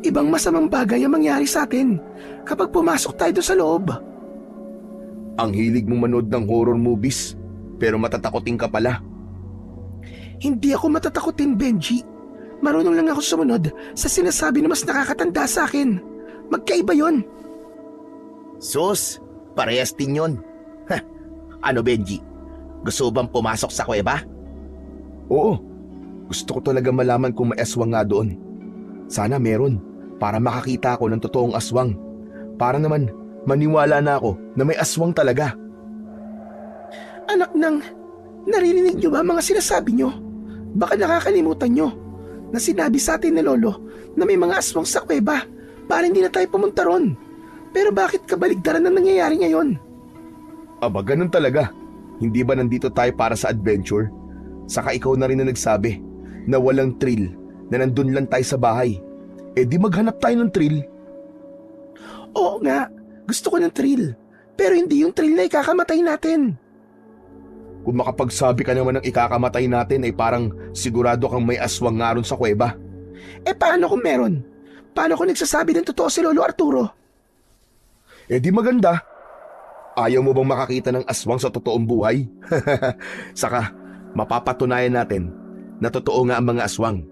ibang masamang bagay ang mangyari sa atin kapag pumasok tayo doon sa loob. Ang hilig mong manood ng horror movies, pero matatakotin ka pala. Hindi ako matatakotin, Benji. Marunong lang ako sumunod sa sinasabi na mas nakakatanda sa akin. Magkaiba yon. Sus, parehas din yun. Ano Benji? Gusto bang pumasok sa kuweba? Oo, gusto ko talaga malaman kung may aswang nga doon. Sana meron, para makakita ako ng totoong aswang. Para naman maniwala na ako na may aswang talaga. Anak ng, naririnig niyo ba mga sinasabi niyo? Baka nakakalimutan niyo na sinabi sa atin ni Lolo na may mga aswang sa kuweba para hindi na tayo pumunta ron. Pero bakit kabaligtaran ang nangyayari ngayon? Aba, ganun talaga. Hindi ba nandito tayo para sa adventure? Saka ikaw na rin na nagsabi na walang thrill, na nandun lang tayo sa bahay. Eh di maghanap tayo ng thrill. Oo nga, gusto ko ng thrill. Pero hindi yung thrill na ikakamatay natin. Kung makapagsabi ka naman ng ikakamatay natin ay parang sigurado kang may aswang nga ron sa kuweba. Eh paano kung meron? Paano kung nagsasabi ng totoo si Lolo Arturo? Eh di maganda. Ayaw mo bang makakita ng aswang sa totoong buhay? Saka mapapatunayan natin na totoo nga ang mga aswang.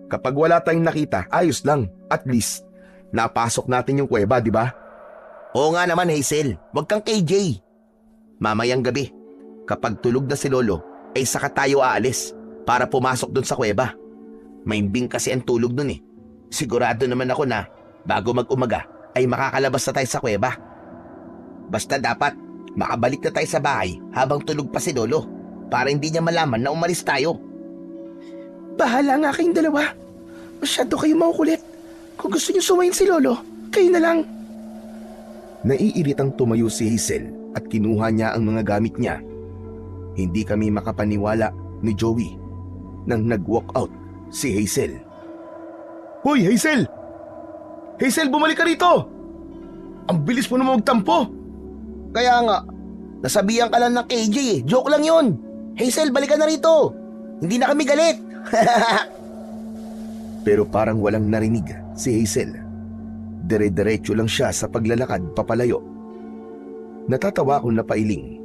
Kapag wala tayong nakita, ayos lang. At least, napasok natin yung kuweba, di ba? Oo nga naman Hazel, wag kang KJ. Mamayang gabi, kapag tulog na si Lolo, ay saka tayo aalis para pumasok dun sa kuweba. Maimbing kasi ang tulog dun eh. Sigurado naman ako na bago mag-umaga ay makakalabas na tayo sa kuweba. Basta dapat makabalik na tayo sa bahay habang tulog pa si Lolo para hindi niya malaman na umalis tayo. Bahala nga kayong dalawa. Masyado kayo makukulit. Kung gusto niyo sumayin si Lolo, kayo na lang. Naiiritang tumayo si Hazel at kinuha niya ang mga gamit niya. Hindi kami makapaniwala ni Joey nang nag-walk out si Hazel. Hoy, Hazel! Hazel, bumalik ka rito! Ang bilis mo naman magtampo! Kaya nga, nasabihan ka lang ng KJ eh. Joke lang yun. Hazel, balikan na rito. Hindi na kami galit. Pero parang walang narinig si Hazel. Dire-diretso lang siya sa paglalakad papalayo. Natatawa akong napailing.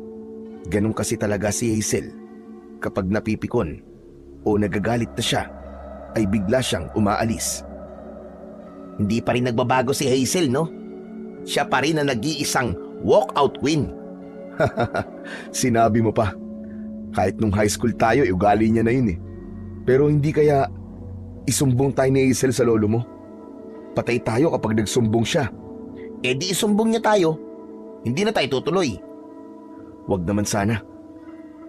Ganun kasi talaga si Hazel. Kapag napipikon o nagagalit na siya, ay bigla siyang umaalis. Hindi pa rin nagbabago si Hazel, no? Siya pa rin ang nag-iisang walkout queen. Sinabi mo pa. Kahit nung high school tayo, ugali niya na yun eh. Pero hindi kaya isumbong tayo ni Hazel sa lolo mo? Patay tayo kapag nagsumbong siya. Eh di isumbong niya tayo. Hindi na tayo tutuloy. Wag naman sana.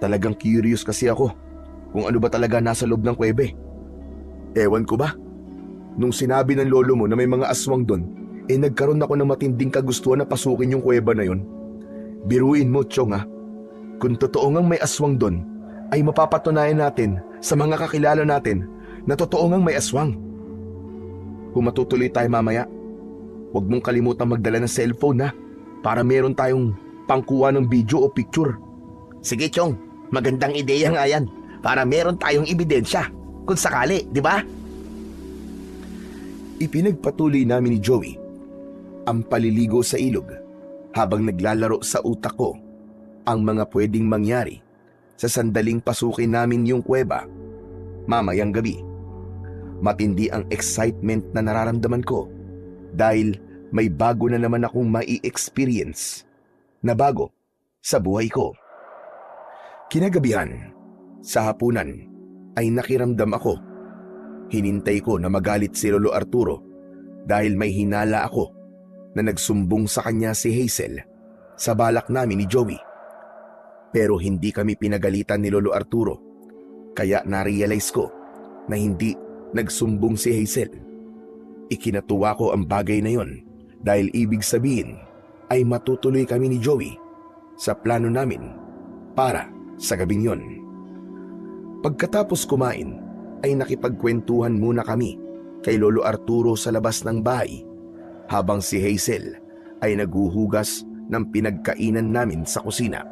Talagang curious kasi ako kung ano ba talaga nasa loob ng kuwebe. Ewan ko ba? Nung sinabi ng lolo mo na may mga aswang doon, eh nagkaroon ako ng matinding kagustuhan na pasukin yung kuweba na yon. Biruin mo, Chong ha. Kung totoo ngang may aswang doon, ay mapapatunayan natin sa mga kakilala natin na totoo ngang may aswang. Kung matutuloy tayo mamaya, huwag mong kalimutang magdala ng cellphone ha, para meron tayong pangkuha ng video o picture. Sige, Chong. Magandang ideya nga yan. Para meron tayong ebidensya. Kung sakali, di ba? Ipinagpatuloy namin ni Joey ang paliligo sa ilog habang naglalaro sa utak ko ang mga pwedeng mangyari sa sandaling pasukin namin yung kuweba mamayang gabi. Matindi ang excitement na nararamdaman ko dahil may bago na naman akong mai-experience na bago sa buhay ko. Kinagabihan, sa hapunan, ay nakiramdam ako. Hinintay ko na magalit si Lolo Arturo dahil may hinala ako na nagsumbong sa kanya si Hazel sa balak namin ni Joey. Pero hindi kami pinagalitan ni Lolo Arturo, kaya na-realize ko na hindi nagsumbong si Hazel. Ikinatuwa ko ang bagay na yon dahil ibig sabihin ay matutuloy kami ni Joey sa plano namin para sa gabing yon. Pagkatapos kumain ay nakipagkwentuhan muna kami kay Lolo Arturo sa labas ng bahay habang si Hazel ay naghuhugas ng pinagkainan namin sa kusina.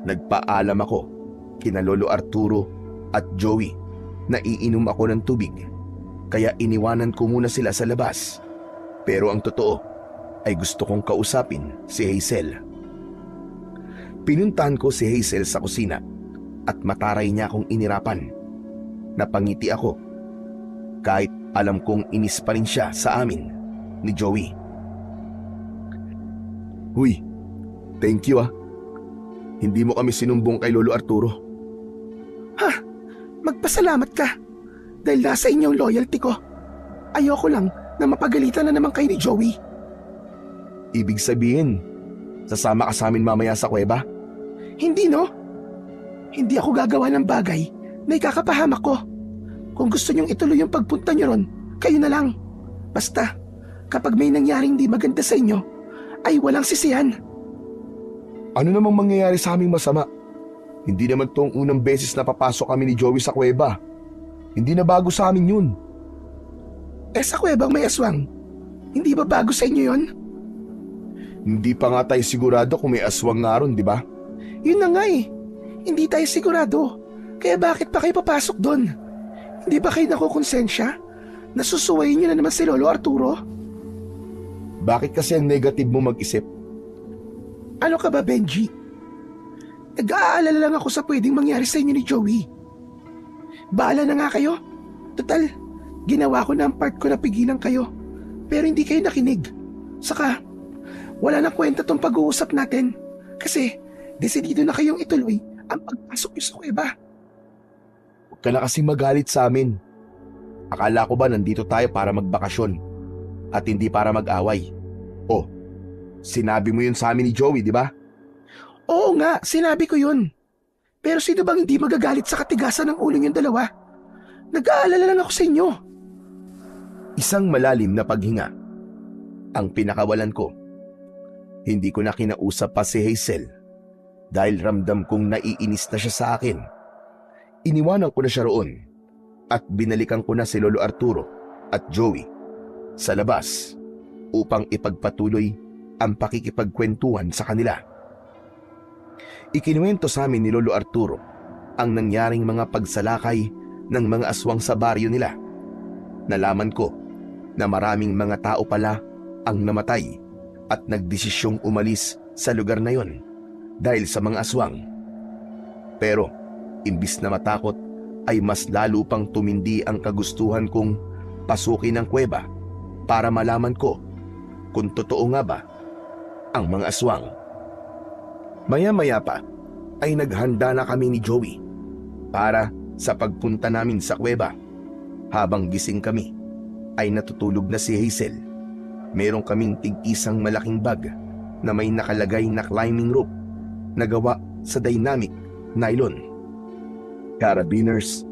Nagpaalam ako kina Lolo Arturo at Joey na iinom ako ng tubig, kaya iniwanan ko muna sila sa labas. Pero ang totoo ay gusto kong kausapin si Hazel. Pinuntahan ko si Hazel sa kusina at mataray niya akong inirapan. Napangiti ako kahit alam kong inis pa rin siya sa amin ni Joey. Huy, thank you ah. Hindi mo kami sinumbong kay Lolo Arturo. Ha? Magpasalamat ka. Dahil nasa inyo ang loyalty ko. Ayoko lang na mapagalitan na naman kayo ni Joey. Ibig sabihin, sasama ka sa amin mamaya sa kuweba? Hindi no? Hindi ako gagawa ng bagay na ikakapahamak ko. Kung gusto niyong ituloy yung pagpunta niyo ron, kayo na lang. Basta, kapag may nangyaring di maganda sa inyo, ay walang sisihan. Ano namang mangyayari sa aming masama? Hindi naman tong unang beses na papasok kami ni Joey sa kuweba. Hindi na bago sa amin yun. Sa kuwebang may aswang, hindi ba bago sa inyo yon? Hindi pa nga tayo sigurado kung may aswang nga ron, di ba? Yun na nga eh. Hindi tayo sigurado. Kaya bakit pa kayo papasok doon? Hindi ba kayo nakukonsensya? Nasusuwayin niyo na naman si Lolo Arturo? Bakit kasi ang negative mo mag-isip? Ano ka ba, Benji? Nag-aalala lang ako sa pwedeng mangyari sa inyo ni Joey. Bahala na nga kayo. Total, ginawa ko na ang part ko na pigilan kayo. Pero hindi kayo nakinig. Saka, wala na kwenta tong pag-uusap natin. Kasi, desidido na kayong ituloy ang pagpasok niyo sa kuweba. Huwag ka na kasi magalit sa amin. Akala ko ba nandito tayo para magbakasyon at hindi para mag-away? Oh, sinabi mo yun sa amin ni Joey, di ba? Oo nga, sinabi ko yun. Pero sino bang hindi magagalit sa katigasan ng ulo niyong dalawa? Nag-aalala lang ako sa inyo. Isang malalim na paghinga ang pinakawalan ko. Hindi ko na kinausap pa si Hazel dahil ramdam kong naiinis na siya sa akin. Iniwanan ko na siya roon at binalikan ko na si Lolo Arturo at Joey sa labas upang ipagpatuloy ang pakikipagkwentuhan sa kanila. Ikinuwento sa amin ni Lolo Arturo ang nangyaring mga pagsalakay ng mga aswang sa baryo nila. Nalaman ko na maraming mga tao pala ang namatay at nagdesisyong umalis sa lugar na yon dahil sa mga aswang. Pero imbis na matakot ay mas lalo pang tumindi ang kagustuhan kong pasukin ang kuweba para malaman ko kung totoo nga ba ang mga aswang. Maya-maya pa ay naghanda na kami ni Joey para sa pagpunta namin sa kuweba. Habang gising kami ay natutulog na si Hazel. Meron kaming tig-isang malaking bag na may nakalagay na climbing rope na gawa sa dynamic nylon, carabiners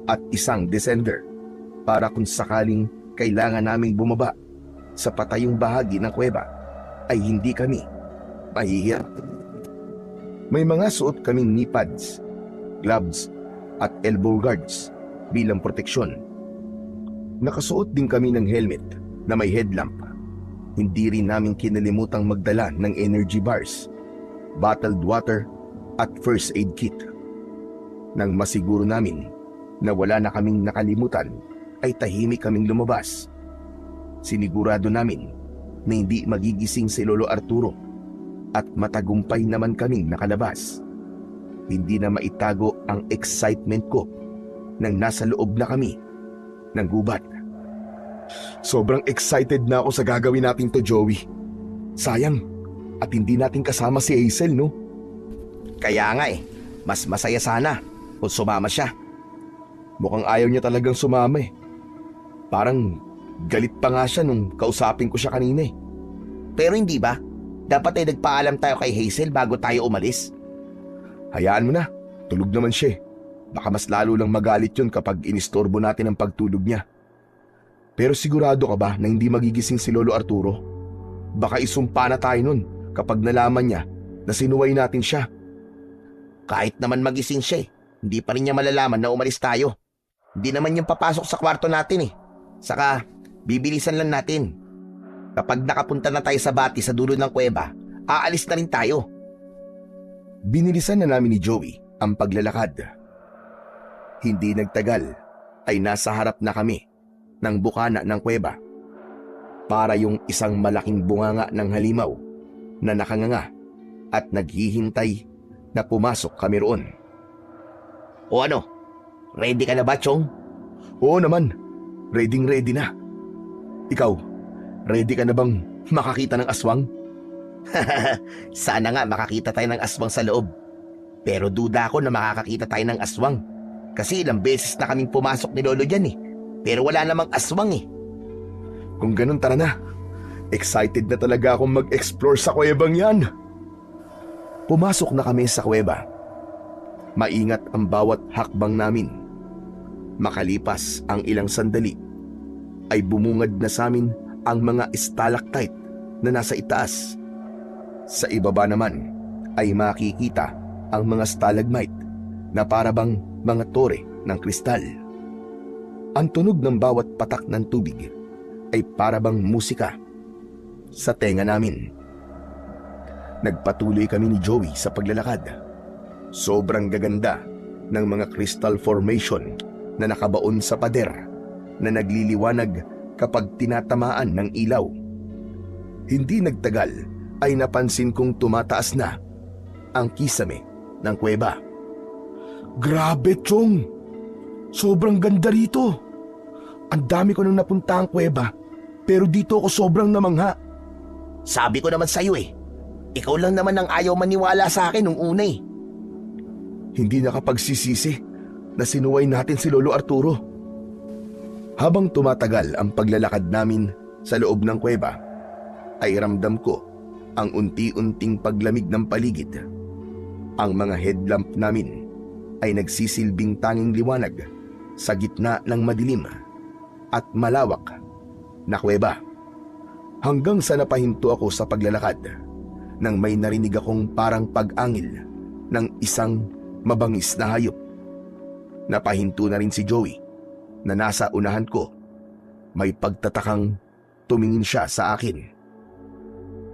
at isang descender para kung sakaling kailangan naming bumaba sa patayong bahagi ng kuweba ay hindi kami mahihirap. May mga suot kaming knee pads, gloves at elbow guards bilang proteksyon. Nakasuot din kami ng helmet na may headlamp. Hindi rin namin kinalimutang magdala ng energy bars, bottled water at first aid kit. Nang masiguro namin na wala na kaming nakalimutan ay tahimik kaming lumabas. Sinigurado namin na hindi magigising si Lolo Arturo at matagumpay naman kaming nakalabas. Hindi na maitago ang excitement ko nang nasa loob na kami ng gubat. Sobrang excited na ako sa gagawin natin to, Joey. Sayang at hindi natin kasama si Hazel, no? Kaya nga mas masaya sana kung sumama siya. Mukhang ayaw niya talagang sumama eh. Parang galit pa nga siya nung kausapin ko siya kanina eh. Pero hindi ba? Dapat ay nagpaalam tayo kay Hazel bago tayo umalis. Hayaan mo na, tulog naman siya eh. Baka mas lalo lang magalit yun kapag inistorbo natin ang pagtulog niya. Pero sigurado ka ba na hindi magigising si Lolo Arturo? Baka isumpa na tayo nun kapag nalaman niya na sinuway natin siya. Kahit naman magising siya hindi pa rin niya malalaman na umalis tayo. Hindi naman yung papasok sa kwarto natin Saka, bibilisan lang natin. Kapag nakapunta na tayo sa bati sa dulo ng kuweba, aalis na rin tayo. Binilisan na namin ni Joey ang paglalakad. Hindi nagtagal ay nasa harap na kami ng bukana ng kuweba. Para yung isang malaking bunganga ng halimaw na nakanganga at naghihintay na pumasok kami roon. O ano? Ready ka na ba, Chong? Oo naman, ready na. Ikaw, ready ka na bang makakita ng aswang? Sana nga makakita tayo ng aswang sa loob. Pero duda ako na makakakita tayo ng aswang. Kasi ilang beses na kaming pumasok ni Lolo dyan Pero wala namang aswang Kung ganun, tara na. Excited na talaga akong mag-explore sa kuwebang yan. Pumasok na kami sa kuweba. Maingat ang bawat hakbang namin. Makalipas ang ilang sandali, ay bumungad na sa amin ang mga stalactite na nasa itaas. Sa ibaba naman ay makikita ang mga stalagmite na parabang mga tore ng kristal. Ang tunog ng bawat patak ng tubig ay parabang musika sa tenga namin. Nagpatuloy kami ni Joey sa paglalakad. Sobrang gaganda ng mga crystal formation na nakabaon sa pader na nagliliwanag kapag tinatamaan ng ilaw. Hindi nagtagal ay napansin kong tumataas na ang kisame ng kuweba. Grabe, Chong! Sobrang ganda rito. Ang dami ko nang napunta ang kuweba, pero dito ako sobrang namangha. Sabi ko naman sa'yo Ikaw lang naman ang ayaw maniwala sa akin nung una Hindi nakapagsisisi na sinuway natin si Lolo Arturo. Habang tumatagal ang paglalakad namin sa loob ng kuweba, ay ramdam ko ang unti-unting paglamig ng paligid. Ang mga headlamp namin ay nagsisilbing tanging liwanag sa gitna ng madilim at malawak na kuweba. Hanggang sa napahinto ako sa paglalakad nang may narinig akong parang pag-angil ng isang mabangis na hayop. Napahinto na rin si Joey na nasa unahan ko. May pagtatakang tumingin siya sa akin.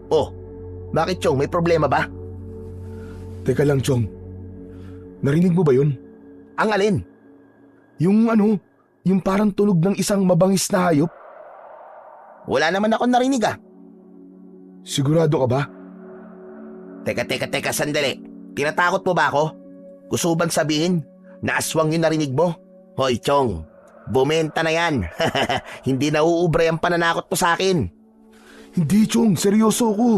Oh, bakit, Chong? May problema ba? Teka lang, Chong. Narinig mo ba yun? Ang alin? Yung parang tunog ng isang mabangis na hayop. Wala naman ako narinig Sigurado ka ba? Teka, sandali. Tinatakot mo ba ako? Gusto bang sabihin na aswang yung narinig mo? Hoy, Chong, bumenta na yan. Hindi na uubra ang pananakot mo sa akin. Hindi, Chong. Seryoso ako.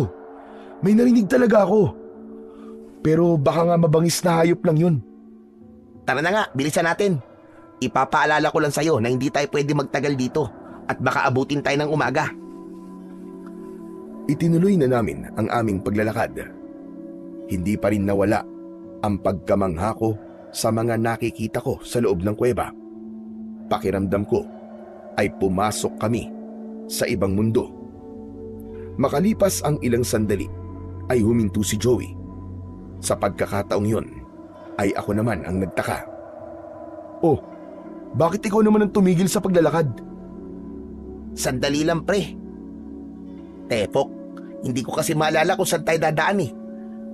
May narinig talaga ako. Pero baka nga mabangis na hayop lang yun. Tara na nga, bilisan natin. Ipapaalala ko lang sa'yo na hindi tayo pwede magtagal dito at baka abutin tayo ng umaga. Itinuloy na namin ang aming paglalakad. Hindi pa rin nawala ang pagkamangha ko sa mga nakikita ko sa loob ng kuweba. Pakiramdam ko ay pumasok kami sa ibang mundo. Makalipas ang ilang sandali ay huminto si Joey. Sa pagkakataong yun ay ako naman ang nagtaka. Oh, bakit ikaw naman ang tumigil sa paglalakad? Sandali lang, pre. Tepok, hindi ko kasi maalala kung saan tayo dadaan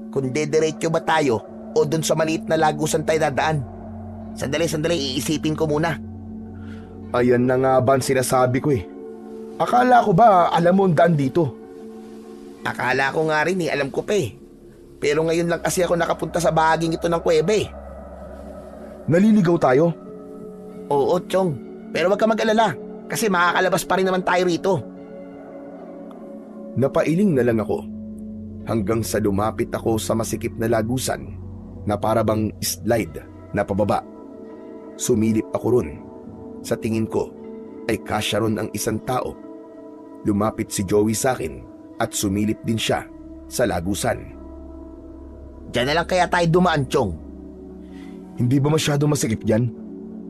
Kung dediretso ba tayo o dun sa maliit na lagusan tayo dadaan. Sandali, iisipin ko muna. Ayan na nga ba ang sinasabi ko Akala ko ba alam mo ang daan dito? Akala ko nga rin alam ko pa Pero ngayon lang kasi ako nakapunta sa bahaging ito ng kuweba Naliligaw tayo? Oo, Chong. Pero wag ka mag-alala kasi makakalabas pa rin naman tayo rito. Napailing na lang ako hanggang sa lumapit ako sa masikip na lagusan na parabang slide na pababa. Sumilip ako ron. Sa tingin ko ay kasya ron ang isang tao. Lumapit si Joey sa akin at sumilip din siya sa lagusan. Diyan na lang kaya tayo dumaan, Chong. Hindi ba masyado masikip yan?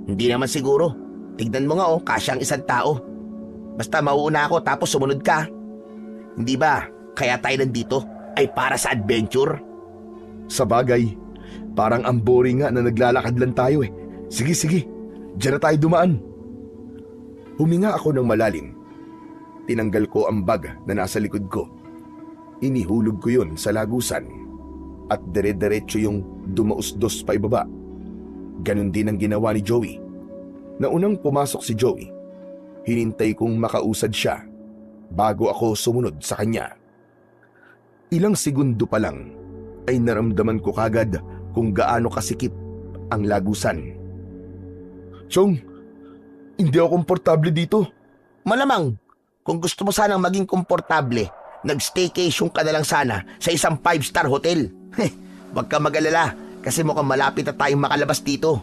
Hindi naman siguro. Tignan mo nga kasya ang isang tao. Basta mauuna ako tapos sumunod ka. Hindi ba, kaya tayo nandito ay para sa adventure? Sa bagay, parang ang boring nga na naglalakad lang tayo eh. Sige, diyan na tayo dumaan. Huminga ako ng malalim. Tinanggal ko ang bag na nasa likod ko. Inihulog ko yun sa lagusan at dire-diretso yung dumausdos pa ibaba. Ganon din ang ginawa ni Joey. Naunang pumasok si Joey, hinintay kong makausad siya bago ako sumunod sa kanya. Ilang segundo pa lang ay naramdaman ko kagad kung gaano kasikip ang lagusan. Chong, hindi ako komportable dito. Malamang, kung gusto mo sanang maging komportable, nag-staycation ka na lang sana sa isang 5-star hotel. Huwag ka mag-alala kasi mukhang malapit na tayong makalabas dito.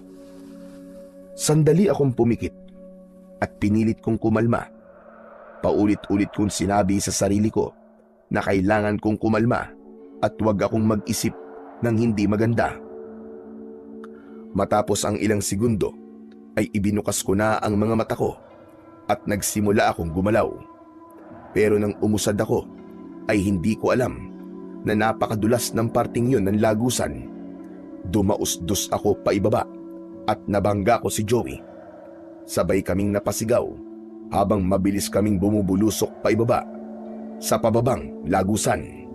Sandali akong pumikit at pinilit kong kumalma. Paulit-ulit kong sinabi sa sarili ko na kailangan kong kumalma at huwag akong mag-isip ng hindi maganda. Matapos ang ilang segundo ay ibinukas ko na ang mga mata ko at nagsimula akong gumalaw. Pero nang umusad ako ay hindi ko alam na napakadulas ng parting yun ng lagusan. Dumausdos ako paibaba at nabangga ko si Joey. Sabay kaming napasigaw habang mabilis kaming bumubulusok paibaba sa pababang lagusan.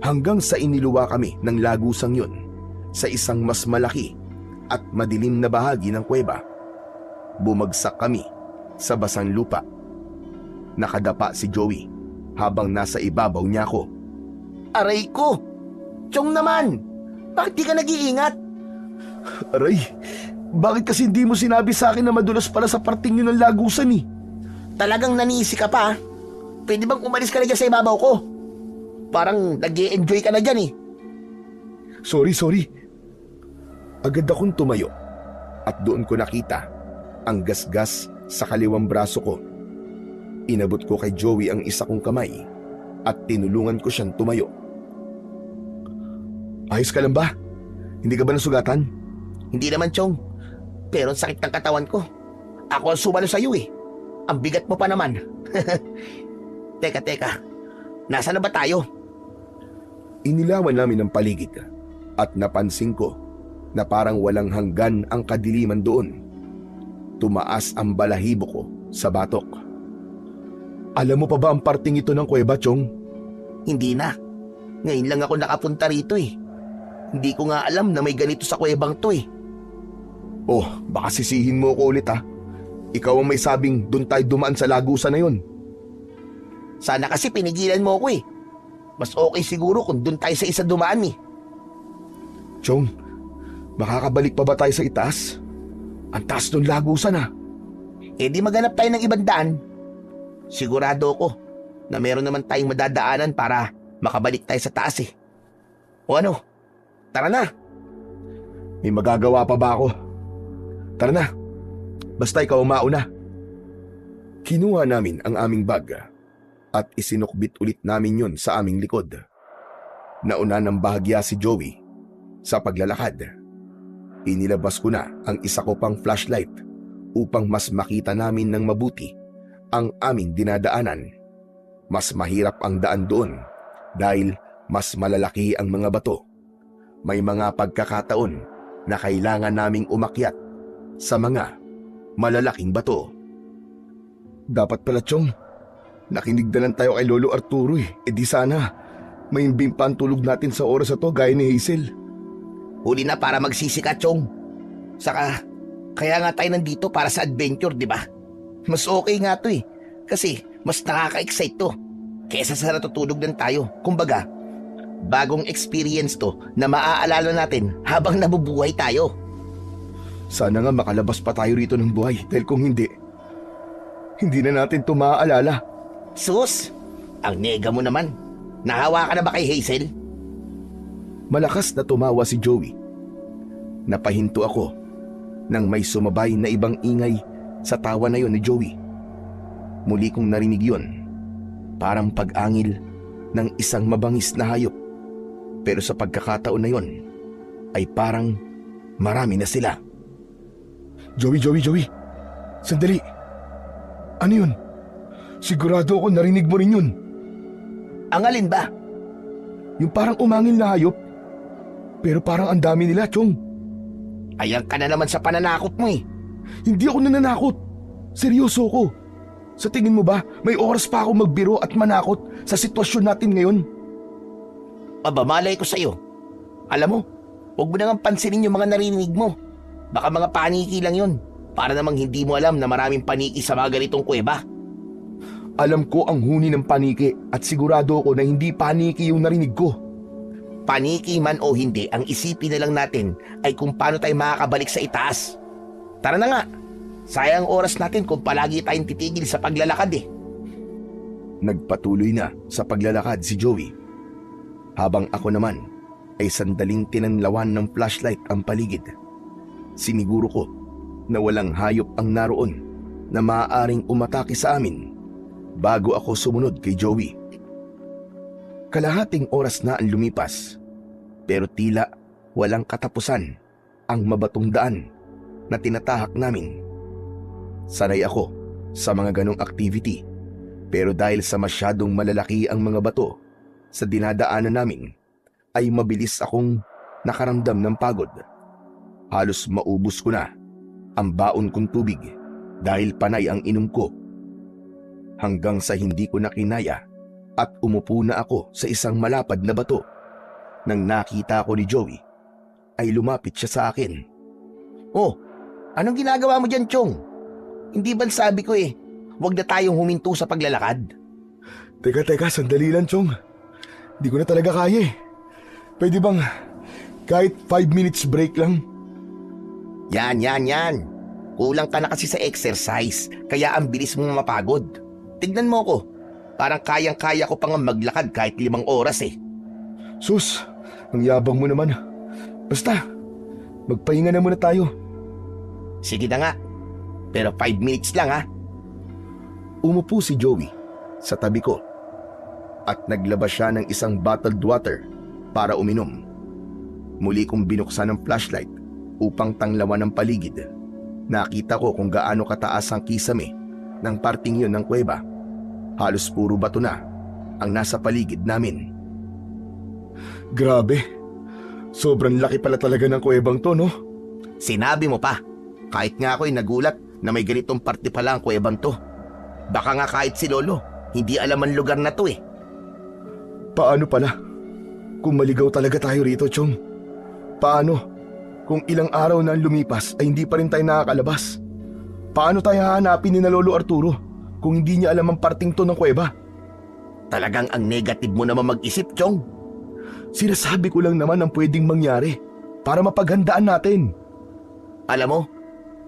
Hanggang sa iniluwa kami ng lagusang yun sa isang mas malaki at madilim na bahagi ng kuweba. Bumagsak kami sa basang lupa. Nakadapa si Joey habang nasa ibabaw niya ako. Aray ko! Chong naman! Bakit di ka nag-iingat? Aray, bakit kasi hindi mo sinabi sa akin na madulas pala sa parting yun ng lagusan eh? Talagang nanisi ka pa? Pwede bang umalis ka na dyan sa ibabaw ko? Parang nag-i-enjoy ka na dyan eh. Sorry. Agad akong tumayo at doon ko nakita ang gasgas sa kaliwang braso ko. Inabot ko kay Joey ang isa kong kamay at tinulungan ko siyang tumayo. Ayos ka lang ba? Hindi ka ba nasugatan? Hindi naman, Chong. Pero ang sakit ng katawan ko. Ako ang sumalo sa'yo eh. Ang bigat mo pa naman. Teka. Nasaan na ba tayo? Inilawan namin ang paligid at napansin ko na parang walang hanggan ang kadiliman doon. Tumaas ang balahibo ko sa batok. Alam mo pa ba ang parting ito ng kuweba, Chong? Hindi na. Ngayon lang ako nakapunta rito eh. Hindi ko nga alam na may ganito sa kuwebang to eh. Oh, baka sisihin mo ko ulit ha. Ikaw ang may sabing doon tayo dumaan sa lagusan na yun. Sana kasi pinigilan mo ako eh. Mas okay siguro kung doon tayo sa isa dumaan eh. Chong, makakabalik pa ba tayo sa itaas? Ang taas ng lagusan ha. Eh di maganap tayo ng ibang daan. Sigurado ko na meron naman tayong madadaanan para makabalik tayo sa taas eh. O ano? Tara na. May magagawa pa ba ako? Tara na. Basta ikaw mauna. Kinuha namin ang aming bag at isinukbit ulit namin yun sa aming likod. Nauna ng bahagya si Joey sa paglalakad. Inilabas ko na ang isa ko pang flashlight upang mas makita namin ng mabuti ang aming dinadaanan. Mas mahirap ang daan doon dahil mas malalaki ang mga bato. May mga pagkakataon na kailangan naming umakyat sa mga malalaking bato. Dapat pala, Chong. Nakinig na lang tayo kay Lolo Arturo eh. E di sana may imbing pa ang tulog natin sa oras na to gaya ni Hazel. Huli na para magsisikat, Chong. Saka, kaya nga tayo nandito para sa adventure, di ba? Mas okay nga to eh. Kasi mas nakaka-excite to kesa sa natutulog lang tayo. Kumbaga, bagong experience to na maaalala natin habang nabubuhay tayo. Sana nga makalabas pa tayo rito ng buhay dahil kung hindi na natin ito maaalala. Sus, ang nega mo naman. Nahawa ka na ba kay Hazel? Malakas na tumawa si Joey. Napahinto ako nang may sumabay na ibang ingay sa tawa na yon ni Joey. Muli kong narinig yon, parang pag-angil ng isang mabangis na hayop. Pero sa pagkakataon na yon ay parang marami na sila. Joey. Sandali. Ano yun? Sigurado ako narinig mo rin yun. Ang alin ba? Yung parang umangil na hayop. Pero parang ang dami nila, Chong. Ayan ka na naman sa pananakot mo eh. Hindi ako nananakot. Seryoso ko. Sa tingin mo ba, may oras pa ako magbiro at manakot sa sitwasyon natin ngayon? Aba, malay ko sa'yo. Alam mo, huwag mo nang pansinin yung mga narinig mo. Baka mga paniki lang yun. Para namang hindi mo alam na maraming paniki sa mga ganitong kuweba. Alam ko ang huni ng paniki at sigurado ko na hindi paniki yung narinig ko. Paniki man o hindi, ang isipin na lang natin ay kung paano tayo makakabalik sa itaas. Tara na nga. Sayang oras natin kung palagi tayong titigil sa paglalakad eh. Nagpatuloy na sa paglalakad si Joey. Habang ako naman ay sandaling tinanlawan ng flashlight ang paligid. Siniguro ko na walang hayop ang naroon na maaaring umatake sa amin bago ako sumunod kay Joey. Kalahating oras na ang lumipas, pero tila walang katapusan ang mabatong daan na tinatahak namin. Sanay ako sa mga ganong activity, pero dahil sa masyadong malalaki ang mga bato sa dinadaanan namin, ay mabilis akong nakaramdam ng pagod. Halos maubos ko na ang baon kong tubig dahil panay ang inom ko. Hanggang sa hindi ko na kinaya at umupo na ako sa isang malapad na bato. Nang nakita ko ni Joey, ay lumapit siya sa akin. Oh, anong ginagawa mo dyan, Chong? Hindi ba sabi ko eh, huwag na tayong huminto sa paglalakad? Teka, sandali lang, Chong. Di ko na talaga kaya eh. Pwede bang kahit 5 minutes break lang? Yan. Kulang ka na kasi sa exercise, kaya ang bilis mong mapagod. Tignan mo ko, parang kayang-kaya ko pang maglakad kahit 5 oras eh. Sus, ang yabang mo naman. Basta, magpahinga na muna tayo. Sige na nga, pero 5 minutes lang ha. Umupo si Joey sa tabi ko at naglabas siya ng isang bottled water para uminom. Muli kong binuksan ang flashlight upang tanglawan ang paligid. Nakita ko kung gaano kataas ang kisame ng parting yun ng kuweba. Halos puro bato na ang nasa paligid namin. Grabe, sobrang laki pala talaga ng kuwebang to, no? Sinabi mo pa, kahit nga ako'y nagulat na may ganitong parte pala ang kuwebang to. Baka nga kahit si Lolo, hindi alam ang lugar na to eh. Paano pala? Kung maligaw talaga tayo rito, Chong. Paano? Kung ilang araw na lumipas ay hindi pa rin tayo nakakalabas. Paano tayo hahanapin ni na Lolo Arturo kung hindi niya alam ang parting to ng kuweba? Talagang ang negative mo naman mag-isip, Chong. Sinasabi ko lang naman ang pwedeng mangyari para mapaghandaan natin. Alam mo,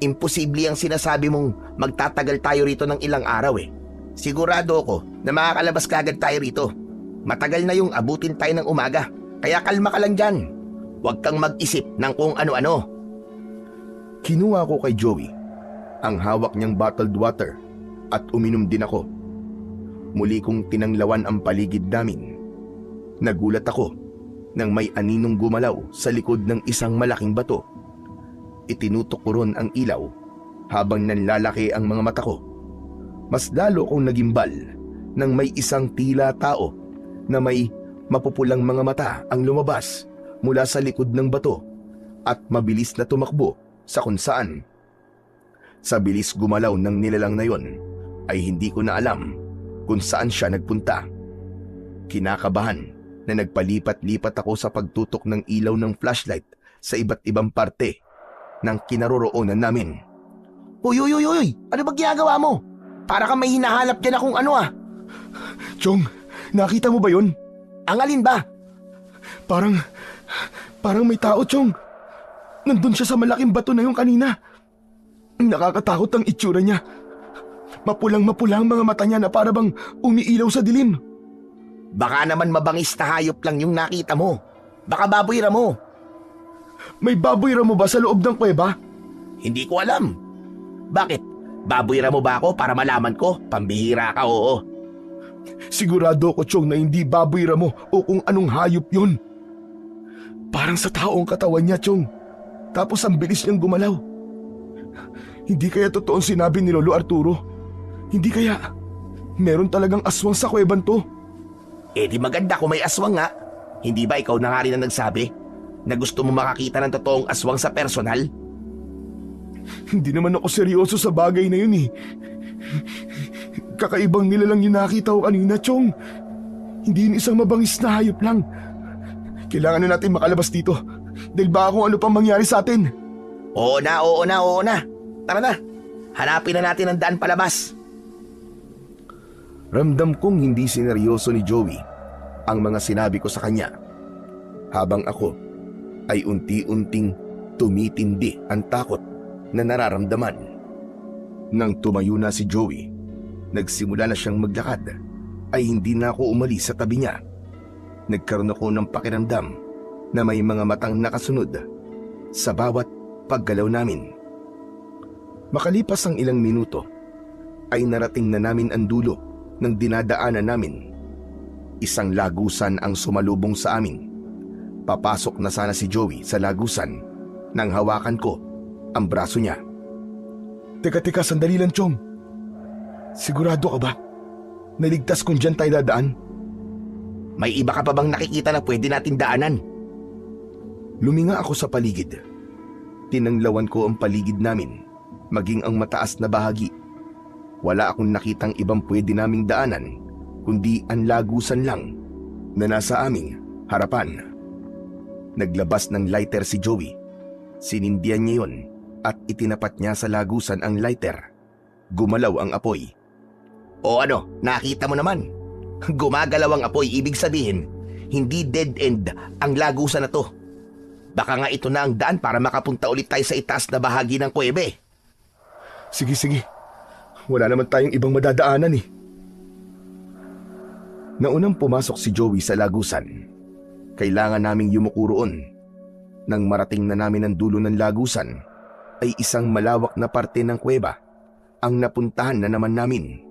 imposible ang sinasabi mong magtatagal tayo rito ng ilang araw eh. Sigurado ako na makakalabas kagad tayo rito. Matagal na yung abutin tayo ng umaga, kaya kalma ka lang dyan. Huwag kang mag-isip ng kung ano-ano. Kinuha ko kay Joey ang hawak niyang bottled water at uminom din ako. Muli kong tinanglawan ang paligid namin. Nagulat ako nang may aninong gumalaw sa likod ng isang malaking bato. Itinutok ko ron ang ilaw habang nanlalaki ang mga mata ko. Mas lalo kong nagimbal nang may isang tila tao na may mapupulang mga mata ang lumabas mula sa likod ng bato at mabilis na tumakbo sa kung saan. Sa bilis gumalaw ng nilalang na yon ay hindi ko na alam kung saan siya nagpunta. Kinakabahan na nagpalipat-lipat ako sa pagtutok ng ilaw ng flashlight sa iba't ibang parte ng kinaroroonan namin. Uy! Ano ba ginagawa mo? Para kang may hinahanap dyan akong ano ah. Chong, nakita mo ba yun? Ang alin ba? Parang may tao, Chong. Nandun siya sa malaking bato na yung kanina. Nakakatakot ang itsura niya. Mapulang-mapula ang mga mata niya na para bang umiilaw sa dilim. Baka naman mabangis na hayop lang yung nakita mo. Baka baboy mo. May baboy mo ba sa loob ng kuweba? Hindi ko alam. Bakit? Baboy mo ba ako para malaman ko? Pambihira ka, oo. Sigurado ko, Chong, na hindi baboy mo o kung anong hayop yun. Parang sa taong katawan niya, Chong. Tapos ang bilis niyang gumalaw. Hindi kaya totoong sinabi ni Lolo Arturo? Hindi kaya meron talagang aswang sa kuweban to? Eh di maganda kung may aswang nga. Hindi ba ikaw na nga rin ang nagsabi na gusto mo makakita ng totoong aswang sa personal? Hindi naman ako seryoso sa bagay na yun eh. Kakaibang nilalang yung nakita ko kanina, Chong. Hindi yun isang mabangis na hayop lang. Kailangan na natin makalabas dito. Dahil baka kung ano pang mangyari sa atin. Oo na. Tara na. Hanapin na natin ang daan palabas. Ramdam kong hindi sineryoso ni Joey ang mga sinabi ko sa kanya. Habang ako ay unti-unting tumitindi ang takot na nararamdaman. Nang tumayo na si Joey, nagsimula na siyang maglakad, ay hindi na ako umalis sa tabi niya. Nagkaroon ako ng pakiramdam na may mga matang nakasunod sa bawat paggalaw namin. Makalipas ang ilang minuto, ay narating na namin ang dulo ng dinadaanan namin. Isang lagusan ang sumalubong sa amin. Papasok na sana si Joey sa lagusan nang hawakan ko ang braso niya. Teka, sandali lang, Chong. Sigurado ka ba? Naligtas kung dyan tayo dadaan? May iba ka pa bang nakikita na pwede natin daanan? Luminga ako sa paligid. Tinanglawan ko ang paligid namin, maging ang mataas na bahagi. Wala akong nakitang ibang pwede naming daanan, kundi ang lagusan lang na nasa aming harapan. Naglabas ng lighter si Joey. Sinindihan niya yun at itinapat niya sa lagusan ang lighter. Gumalaw ang apoy. O ano, nakita mo naman. Gumagalaw ang apoy, ibig sabihin, hindi dead end ang lagusan na to. Baka nga ito na ang daan para makapunta ulit tayo sa itaas na bahagi ng kuwebe. Sige. Wala naman tayong ibang madadaanan eh. Naunang pumasok si Joey sa lagusan. Kailangan naming yumuko roon. Nang marating na namin ang dulo ng lagusan, ay isang malawak na parte ng kuweba ang napuntahan na naman namin.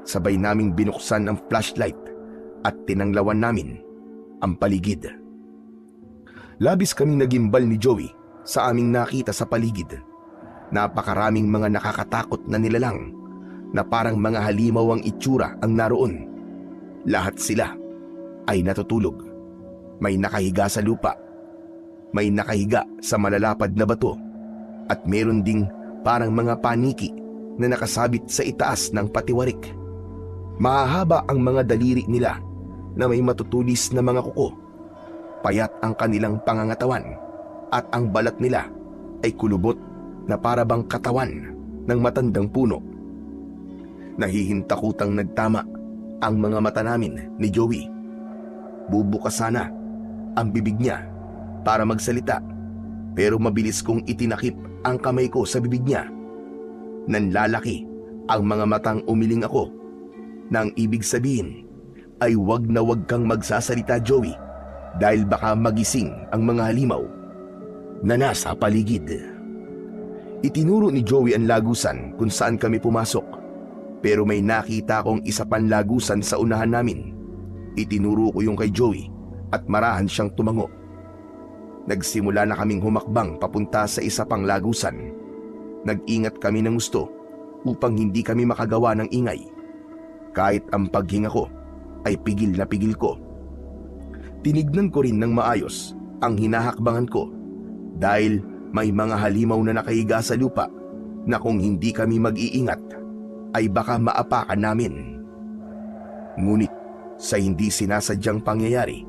Sabay naming binuksan ang flashlight at tinanglawan namin ang paligid. Labis kaming nagimbal ni Joey sa aming nakita sa paligid. Napakaraming mga nakakatakot na nilalang na parang mga halimaw ang itsura ang naroon. Lahat sila ay natutulog. May nakahiga sa lupa, may nakahiga sa malalapad na bato, at meron ding parang mga paniki na nakasabit sa itaas ng patiwarik. Mahahaba ang mga daliri nila na may matutulis na mga kuko. Payat ang kanilang pangangatawan at ang balat nila ay kulubot na parabang katawan ng matandang puno. Nahihintakutang nagtama ang mga mata namin ni Joey. Bubukas sana ang bibig niya para magsalita, pero mabilis kong itinakip ang kamay ko sa bibig niya. Nanlalaki ang mga matang umiling ako, na ang ibig sabihin ay wag na wag kang magsasalita, Joey, dahil baka magising ang mga halimaw na nasa paligid. Itinuro ni Joey ang lagusan kung saan kami pumasok, pero may nakita akong isa pang lagusan sa unahan namin. Itinuro ko yung kay Joey at marahan siyang tumango. Nagsimula na kaming humakbang papunta sa isa pang lagusan. Nag-ingat kami ng gusto upang hindi kami makagawa ng ingay. Kahit ang paghinga ko ay pigil na pigil ko. Tinignan ko rin ng maayos ang hinahakbangan ko dahil may mga halimaw na nakahiga sa lupa na kung hindi kami mag-iingat ay baka maapakan namin. Ngunit sa hindi sinasadyang pangyayari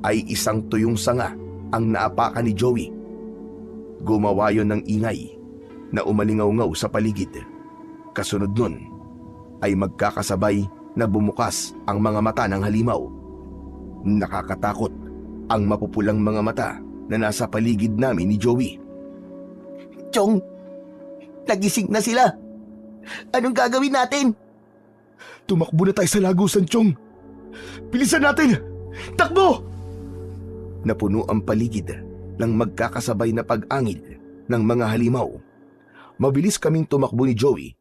ay isang tuyong sanga ang naapakan ni Joey. Gumawa yon ng ingay na umalingaw-ngaw sa paligid. Kasunod nun ay magkakasabay na bumukas ang mga mata ng halimaw. Nakakatakot ang mapupulang mga mata na nasa paligid namin ni Joey. Chong, nagising na sila. Anong gagawin natin? Tumakbo na tayo sa lagusan, Chong. Bilisan natin! Takbo! Napuno ang paligid ng magkakasabay na pag-angil ng mga halimaw. Mabilis kaming tumakbo ni Joey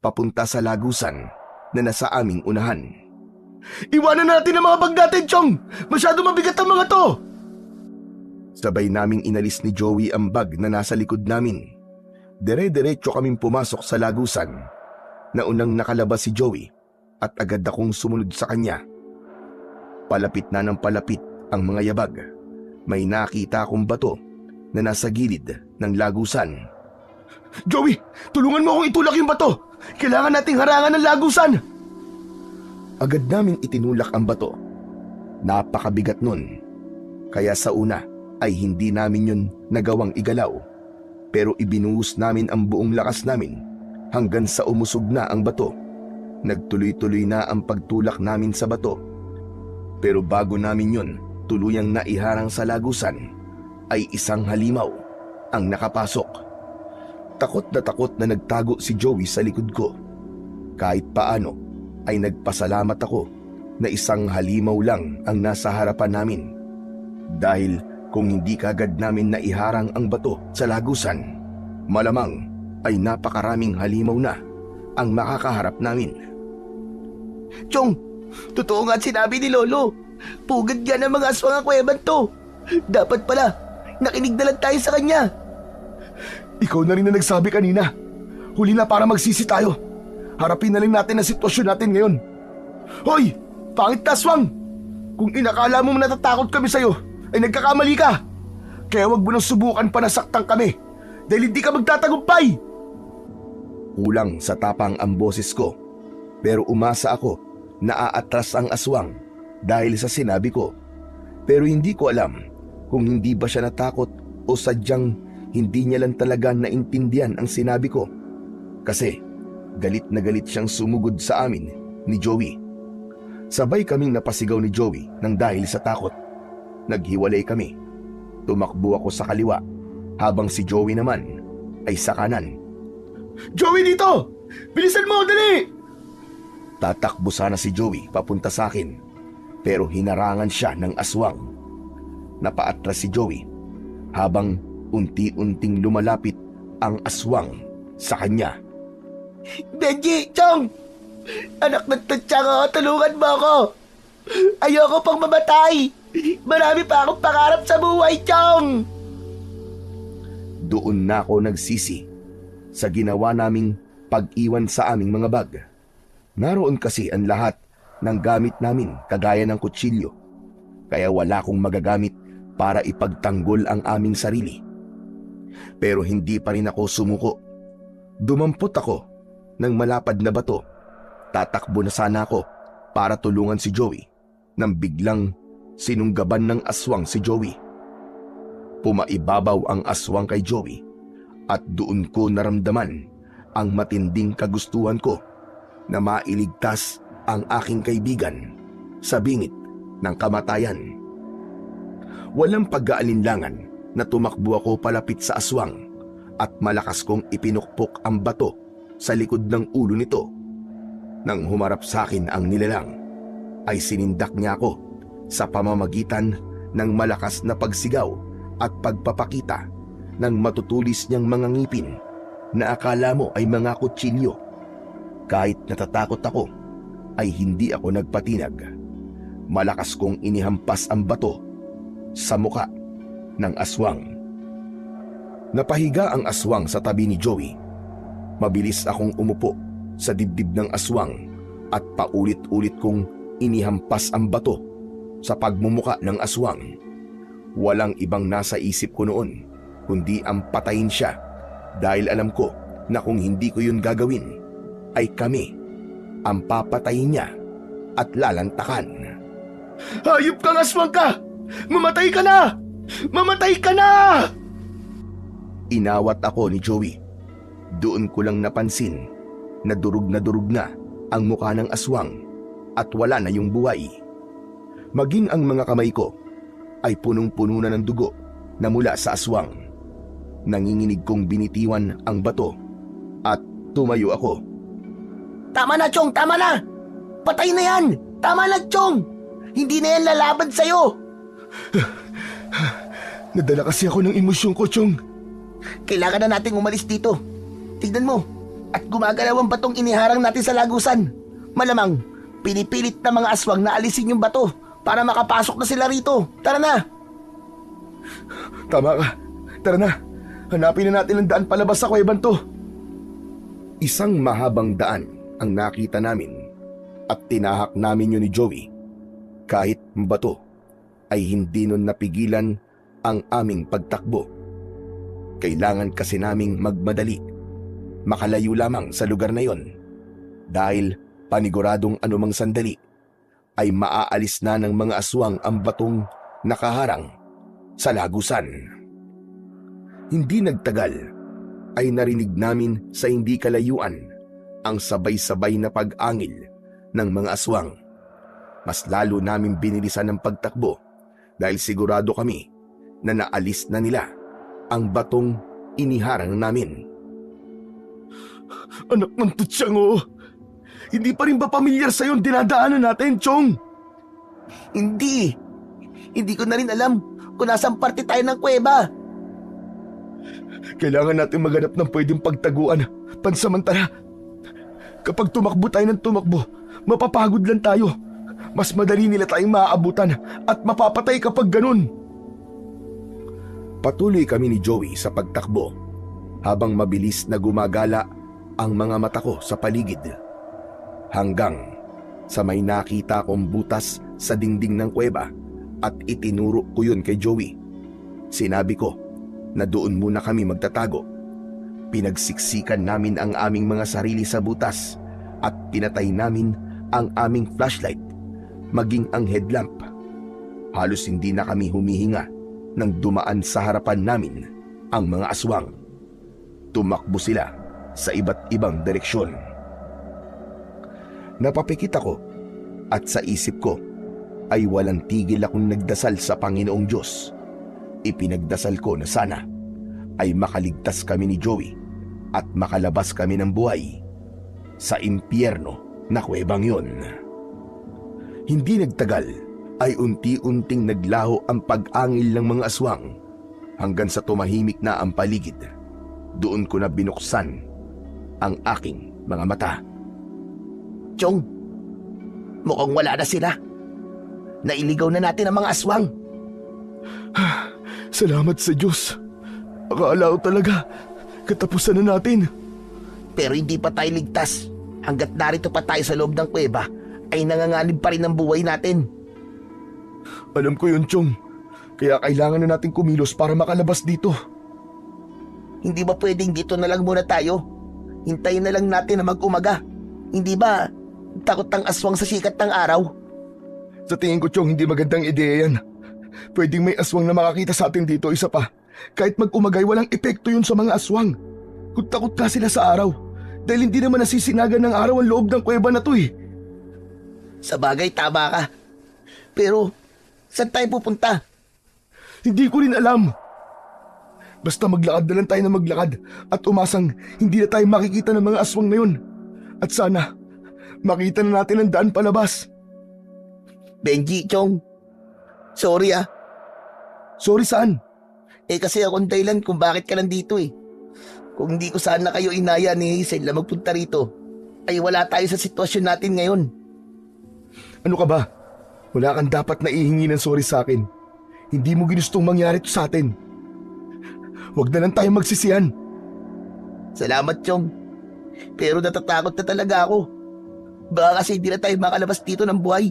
papunta sa lagusan na nasa aming unahan. Iwanan natin ang mga bag natin, Chong! Masyado mabigat ang mga to! Sabay naming inalis ni Joey ang bag na nasa likod namin. Dire-diretso kaming pumasok sa lagusan. Naunang nakalabas si Joey at agad akong sumunod sa kanya. Palapit na ng palapit ang mga yabag. May nakita akong bato na nasa gilid ng lagusan. Joey, tulungan mo akong itulak yung bato. Kailangan nating harangan ng lagusan. Agad naming itinulak ang bato. Napakabigat nun. Kaya sa una ay hindi namin yun nagawang igalaw. Pero ibinuhos namin ang buong lakas namin hanggang sa umusog na ang bato. Nagtuloy-tuloy na ang pagtulak namin sa bato. Pero bago namin yun tuluyang naiharang sa lagusan, ay isang halimaw ang nakapasok. Takot na nagtago si Joey sa likod ko. Kahit paano ay nagpasalamat ako na isang halimaw lang ang nasa harapan namin. Dahil kung hindi kagad namin naiharang ang bato sa lagusan, malamang ay napakaraming halimaw na ang makakaharap namin. Chong, totoo nga sinabi ni Lolo. Pugad yan ang mga aswang ang kuweban to. Dapat pala, nakinig na lang tayo sa kanya. Ikaw na rin na nagsabi kanina. Huli na para magsisi tayo. Harapin na lang natin ang sitwasyon natin ngayon. Hoy! Pangit na aswang! Kung inakala mo natatakot kami sa'yo, ay nagkakamali ka. Kaya wag mo nang subukan pa na saktan kami dahil hindi ka magtatagumpay. Kulang sa tapang ang boses ko, pero umasa ako na aatras ang aswang dahil sa sinabi ko. Pero hindi ko alam kung hindi ba siya natakot o sadyang hindi niya lang talaga naintindihan ang sinabi ko. Kasi galit na galit siyang sumugod sa amin ni Joey. Sabay kaming napasigaw ni Joey nang dahil sa takot. Naghiwalay kami. Tumakbo ako sa kaliwa habang si Joey naman ay sa kanan. Joey, dito! Bilisan mo, dali! Tatakbo sana si Joey papunta sa akin, pero hinarangan siya ng aswang. Napaatras si Joey habang unti-unting lumalapit ang aswang sa kanya. Benji, Chong! Anak ng tatsya, tulungan mo ako! Ayoko pang mamatay! Marami pa akong pangarap sa buhay, Chong! Doon na ako nagsisi sa ginawa naming pag-iwan sa aming mga bag. Naroon kasi ang lahat ng gamit namin kagaya ng kutsilyo. Kaya wala akong magagamit para ipagtanggol ang aming sarili. Pero hindi pa rin ako sumuko. Dumampot ako ng malapad na bato. Tatakbo na sana ako para tulungan si Joey nang biglang sinunggaban ng aswang si Joey. Pumaibabaw ang aswang kay Joey at doon ko naramdaman ang matinding kagustuhan ko na mailigtas ang aking kaibigan sa bingit ng kamatayan. Walang pag-aalinlangan na tumakbo ako palapit sa aswang at malakas kong ipinukpok ang bato sa likod ng ulo nito. Nang humarap sa akin ang nilalang, ay sinindak niya ako sa pamamagitan ng malakas na pagsigaw at pagpapakita ng matutulis niyang mga ngipin na akala mo ay mga kutsilyo. Kahit natatakot ako, ay hindi ako nagpatinag. Malakas kong inihampas ang bato sa muka ng aswang. Napahiga ang aswang sa tabi ni Joey. Mabilis akong umupo sa dibdib ng aswang at paulit-ulit kong inihampas ang bato sa pagmumuka ng aswang. Walang ibang nasa isip ko noon kundi ang patayin siya dahil alam ko na kung hindi ko yun gagawin ay kami ang papatayin niya at lalantakan. Hayop kang aswang ka! Mamatay ka na! Mamatay ka na! Inawat ako ni Joey. Doon ko lang napansin na durug na ang mukha ng aswang at wala na yung buhay. Maging ang mga kamay ko ay punong-puno na ng dugo na mula sa aswang. Nanginginig kong binitiwan ang bato at tumayo ako. Tama na, Chong! Tama na! Patay na yan! Tama na, Chong! Hindi na yan lalaban sa'yo! Nadala kasi ako ng emosyon ko, Chong. Kailangan na nating umalis dito. Tignan mo, at gumagalaw ang batong iniharang natin sa lagusan. Malamang, pinipilit na mga aswang na alisin yung bato para makapasok na sila rito. Tara na! Tama ka. Tara na. Hanapin na natin ang daan palabas sa kuwebang to. Isang mahabang daan ang nakita namin at tinahak namin yun ni Joey. Kahit bato ay hindi nun napigilan ang aming pagtakbo. Kailangan kasi naming magmadali, makalayo lamang sa lugar na yon, dahil paniguradong anumang sandali ay maaalis na ng mga aswang ang batong nakaharang sa lagusan. Hindi nagtagal ay narinig namin sa hindi kalayuan ang sabay-sabay na pag-angil ng mga aswang. Mas lalo namin binilisan ang pagtakbo dahil sigurado kami na naalis na nila ang batong iniharang namin. Anak ng tutsyang, hindi pa rin ba pamilyar sa'yo ang dinadaanan natin, Chong? Hindi ko na rin alam kung nasang parte tayo ng kuweba. Kailangan natin maghanap ng pwedeng pagtaguan pansamantala. Kapag tumakbo tayo ng tumakbo, mapapagod lang tayo. Mas madali nila tayong maaabutan at mapapatay kapag ganun. Patuloy kami ni Joey sa pagtakbo habang mabilis na gumagala ang mga mata ko sa paligid. Hanggang sa may nakita kong butas sa dingding ng kuweba at itinuro ko yun kay Joey. Sinabi ko na doon muna kami magtatago. Pinagsiksikan namin ang aming mga sarili sa butas at pinatay namin ang aming flashlight, maging ang headlamp. Halos hindi na kami humihinga nang dumaan sa harapan namin ang mga aswang. Tumakbo sila sa iba't ibang direksyon. Napapikit ako at sa isip ko ay walang tigil akong nagdasal sa Panginoong Diyos. Ipinagdasal ko na sana ay makaligtas kami ni Joey at makalabas kami ng buhay sa impyerno na kuwebang yon. Hindi nagtagal ay unti-unting naglaho ang pag-angil ng mga aswang hanggang sa tumahimik na ang paligid. Doon ko na binuksan ang aking mga mata. Chong, mukhang wala na sila. Nailigaw na natin ang mga aswang. Salamat sa Diyos. Akala ko talaga katapusan na natin. Pero hindi pa tayo ligtas. Hanggat narito pa tayo sa loob ng kuweba, ay nanganganib pa rin ang buhay natin. Alam ko yun, Chong. Kaya kailangan na natin kumilos para makalabas dito. Hindi ba pwedeng dito na lang muna tayo? Hintayin na lang natin na mag-umaga. Hindi ba takot ang aswang sa sikat ng araw? Sa tingin ko, Chong, hindi magandang ideya yan. Pwedeng may aswang na makakita sa atin dito, isa pa. Kahit mag-umagay, walang epekto yun sa mga aswang. Kung takot ka sila sa araw, dahil hindi naman nasisinagan ng araw ang loob ng kuweba na to eh. Sa bagay, tama ka. Pero, saan tayo pupunta? Hindi ko rin alam. Basta maglakad na lang tayo na maglakad at umasang hindi na tayo makikita ng mga aswang na yun. At sana, makita na natin ang daan palabas. Benji, Chong. Sorry ah. Sorry saan? Kasi akong dahilan kung bakit ka nandito eh. Kung hindi ko sana kayo inaya ni Hazel na magpunta rito, ay wala tayo sa sitwasyon natin ngayon. Ano ka ba? Wala kang dapat na ihingi ng sorry sa akin. Hindi mo ginustong mangyari to sa atin. Huwag na lang tayo magsisihan. Salamat, Chong. Pero natatakot na talaga ako. Baka kasi hindi na tayo makalabas dito ng buhay.